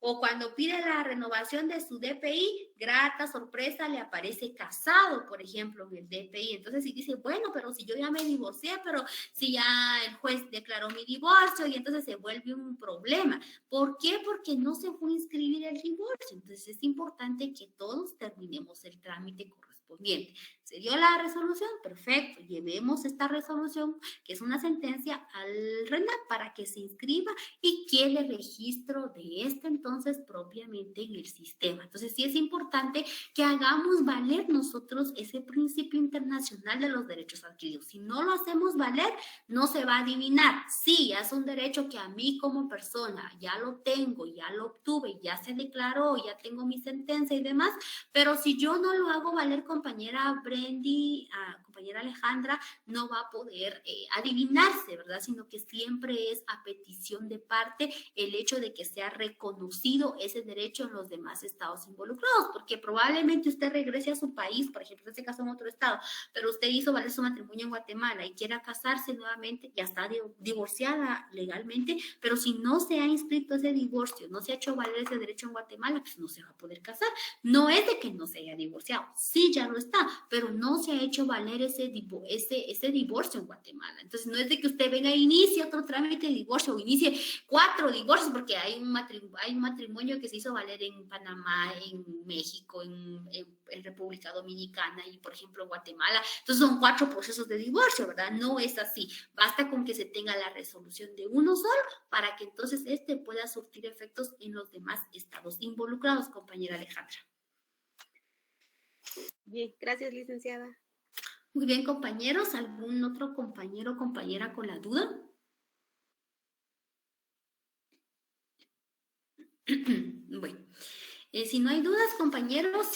O cuando pide la renovación de su DPI, grata sorpresa, le aparece casado, por ejemplo, en el DPI. Entonces, si dice, bueno, pero si yo ya me divorcié, pero si ya el juez declaró mi divorcio, y entonces se vuelve un problema. ¿Por qué? Porque no se fue a inscribir el divorcio. Entonces, es importante que todos terminemos el trámite correspondiente. ¿Se dio la resolución? Perfecto. Llevemos esta resolución, que es una sentencia, al RENAC para que se inscriba y quede registro de entonces propiamente en el sistema. Entonces, sí es importante que hagamos valer nosotros ese principio internacional de los derechos adquiridos. Si no lo hacemos valer, no se va a adivinar. Sí, ya es un derecho que a mí como persona ya lo tengo, ya lo obtuve, ya se declaró, ya tengo mi sentencia y demás, pero si yo no lo hago valer, compañera Brendy, compañera Alejandra, no va a poder adivinarse, ¿verdad? Sino que siempre es a petición de parte el hecho de que sea reconocido ese derecho en los demás estados involucrados, porque probablemente usted regrese a su país, por ejemplo, en este caso en otro estado, pero usted hizo valer su matrimonio en Guatemala y quiera casarse nuevamente, ya está divorciada legalmente, pero si no se ha inscrito ese divorcio, no se ha hecho valer ese derecho en Guatemala, pues no se va a poder casar. No es de que no se haya divorciado, sí, ya lo está, pero no se ha hecho valer ese divorcio en Guatemala. Entonces, no es de que usted venga e inicie otro trámite de divorcio o inicie 4 divorcios, porque hay un matrimonio que se hizo valer en Panamá, en México, en República Dominicana y, por ejemplo, en Guatemala. Entonces, son 4 procesos de divorcio, ¿verdad? No es así. Basta con que se tenga la resolución de uno solo para que entonces pueda surtir efectos en los demás estados involucrados, compañera Alejandra. Bien, gracias, licenciada. Muy bien, compañeros. ¿Algún otro compañero o compañera con la duda? Bueno, si no hay dudas, compañeros,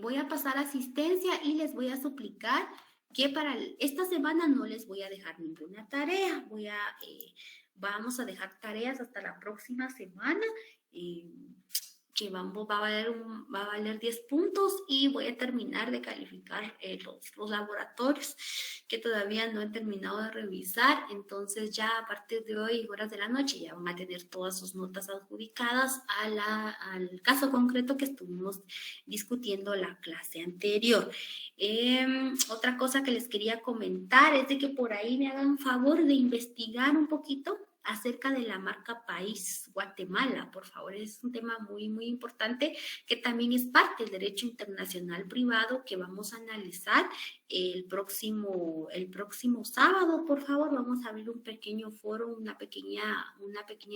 voy a pasar asistencia y les voy a suplicar que para esta semana no les voy a dejar ninguna tarea. Vamos a dejar tareas hasta la próxima semana. Que va a valer 10 puntos y voy a terminar de calificar los laboratorios que todavía no he terminado de revisar. Entonces ya a partir de hoy, horas de la noche, ya van a tener todas sus notas adjudicadas al caso concreto que estuvimos discutiendo la clase anterior. Otra cosa que les quería comentar es de que por ahí me hagan favor de investigar un poquito acerca de la marca país Guatemala, por favor. Es un tema muy, muy importante que también es parte del derecho internacional privado que vamos a analizar el próximo sábado. Por favor, vamos a abrir un pequeño foro, una pequeña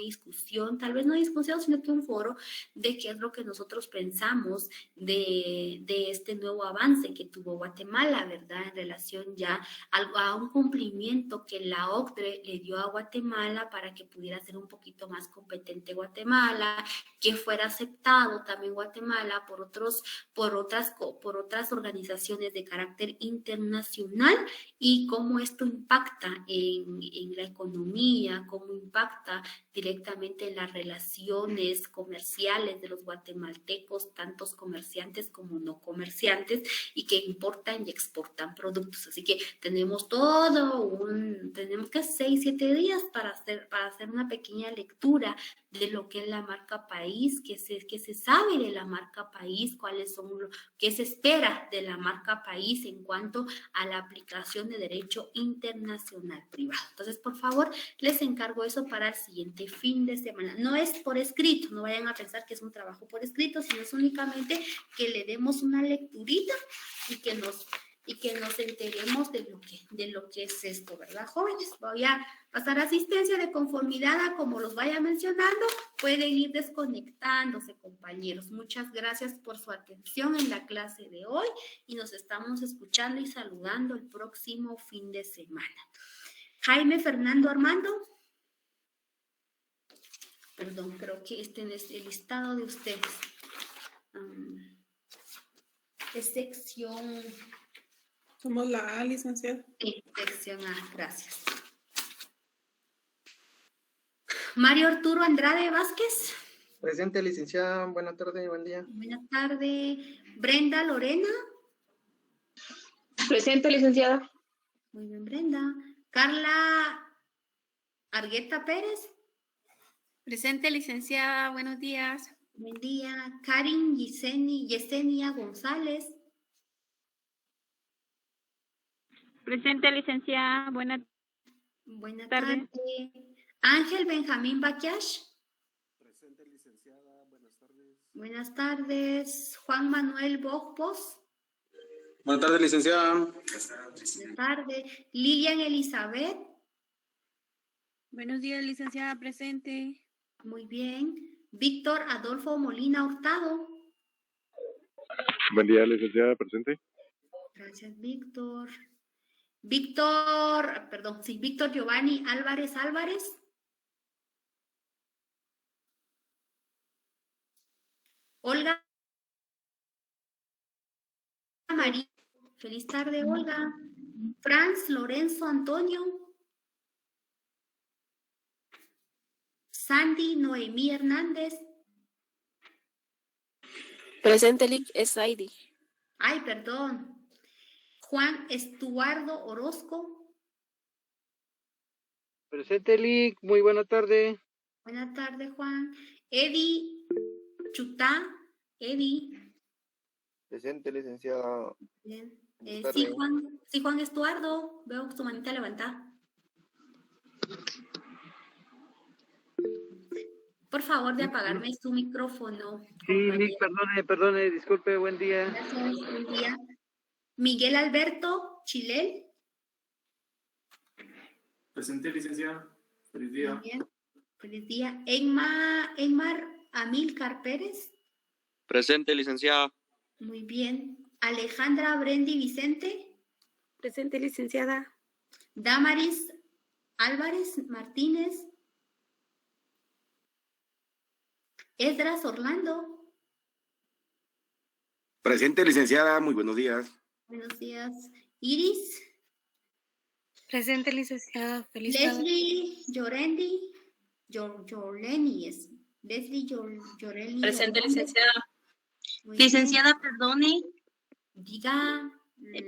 discusión, tal vez no discusión, sino que un foro de qué es lo que nosotros pensamos de este nuevo avance que tuvo Guatemala, ¿verdad? En relación ya a un cumplimiento que la OCDE le dio a Guatemala para que pudiera ser un poquito más competente Guatemala, que fuera aceptado también Guatemala por otras organizaciones de carácter internacional, y cómo esto impacta en la economía, cómo impacta directamente en las relaciones comerciales de los guatemaltecos, tantos comerciantes como no comerciantes, y que importan y exportan productos. Así que tenemos que 6-7 días para hacer una pequeña lectura de lo que es la marca país, qué se sabe de la marca país, qué se espera de la marca país en cuanto a la aplicación de derecho internacional privado. Entonces, por favor, les encargo eso para el siguiente fin de semana. No es por escrito, no vayan a pensar que es un trabajo por escrito, sino es únicamente que le demos una lecturita y que nos enteremos de lo que es esto, ¿verdad, jóvenes? Voy a pasar asistencia de conformidad a como los vaya mencionando. Pueden ir desconectándose, compañeros. Muchas gracias por su atención en la clase de hoy y nos estamos escuchando y saludando el próximo fin de semana. Jaime Fernando Armando. Perdón, creo que este es el listado de ustedes. Es sección... Somos la A, licenciada. Sí, sección A, gracias. Mario Arturo Andrade Vázquez. Presente, licenciada. Buenas tardes, buen día. Buenas tardes. Brenda Lorena. Presente, licenciada. Muy bien, Brenda. Carla Argueta Pérez. Presente, licenciada. Buenos días. Buen día. Karin Yesenia González. Presente, licenciada. Buenas tardes. Ángel Benjamín Baquiash. Presente, licenciada. Buenas tardes. Buenas tardes. Juan Manuel Bojpos. Buenas tardes, licenciada. Buenas tardes. Lilian Elizabeth. Buenos días, licenciada. Presente. Muy bien. Víctor Adolfo Molina Hurtado. Buen día, licenciada. Presente. Gracias, Víctor. Víctor Giovanni Álvarez. Olga María. Feliz tarde, Olga. Franz Lorenzo Antonio. Sandy Noemí Hernández. Presente, Lic, es Heidi. Ay, perdón. Juan Estuardo Orozco. Presente, Lic, muy buena tarde. Buenas tardes, Juan. Eddie Chutá. Eddie. Presente, licenciada. Bien. Sí, Juan Estuardo. Veo tu manita levantada. Por favor, de apagarme su micrófono. Sí, Lic, perdone, disculpe, buen día. Gracias, buen día. Miguel Alberto Chilel. Presente, licenciada. Feliz día. Muy bien. Feliz día. Enmar Amílcar Pérez. Presente, licenciada. Muy bien. Alejandra Brendi Vicente. Presente, licenciada. Damaris Álvarez Martínez. Esdras Orlando. Presente, licenciada. Muy buenos días. Buenos días. Iris. Presente, licenciada. Feliz Leslie Llorendi. Yorleni es. Leslie Llorelli. Presente, licenciada. Licenciada, perdone. Diga.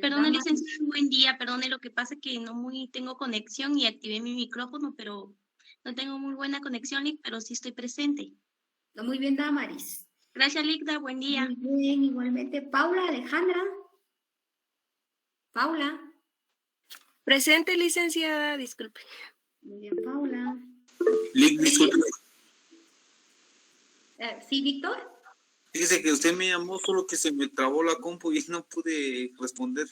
Perdone, licenciada, buen día. Perdone, lo que pasa es que tengo conexión y activé mi micrófono, pero no tengo muy buena conexión, Lic, pero sí estoy presente. Muy bien, Damaris. Gracias, Ligda. Buen día. Muy bien, igualmente. Paula Alejandra. Paula. Presente, licenciada. Disculpe. Muy bien, Paula. Disculpe, Sí, Víctor. fíjese que usted me llamó, solo que se me trabó la compu y no pude responder.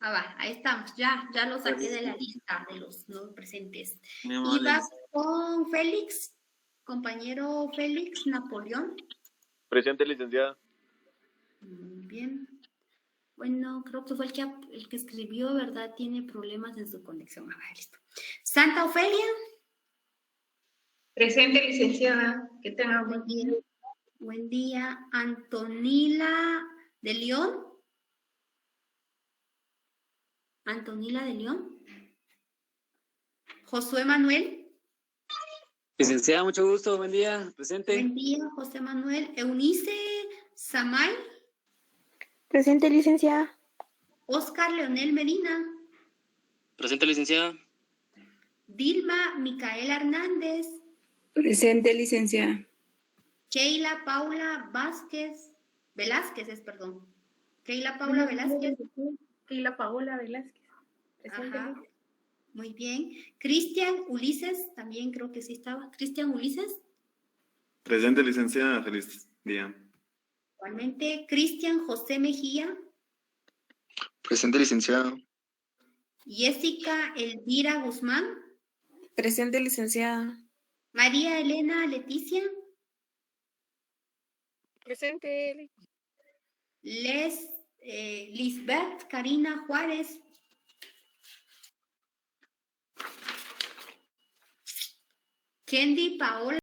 Va, ahí estamos, ya lo saqué de la lista de los no presentes. Muy Y amable. va con Félix, compañero Félix Napoleón. Presente, licenciada. Muy bien. Bueno, creo que fue el que escribió, ¿verdad? Tiene problemas en su conexión. A ver, listo. Santa Ofelia. Presente, licenciada. Que tenga buen día. Buen día. Antonila de León. Antonila de León. Josué Manuel. Licenciada, mucho gusto, buen día, presente. Buen día, José Manuel. Eunice Samay. Presente, licenciada. Oscar Leonel Medina. Presente, licenciada. Dilma Micaela Hernández. Presente, licenciada. Keila Paula Velázquez, perdón. Keila Paula Velázquez. Keila Paola Velázquez. Presente. Ajá. Muy bien. Cristian Ulises, también creo que sí estaba. Cristian Ulises. Presente, licenciada. Feliz día. Igualmente. Cristian José Mejía. Presente, licenciado. Jessica Elvira Guzmán. Presente, licenciada. María Elena Leticia. Presente. Lisbeth Karina Juárez. Kendi Paola.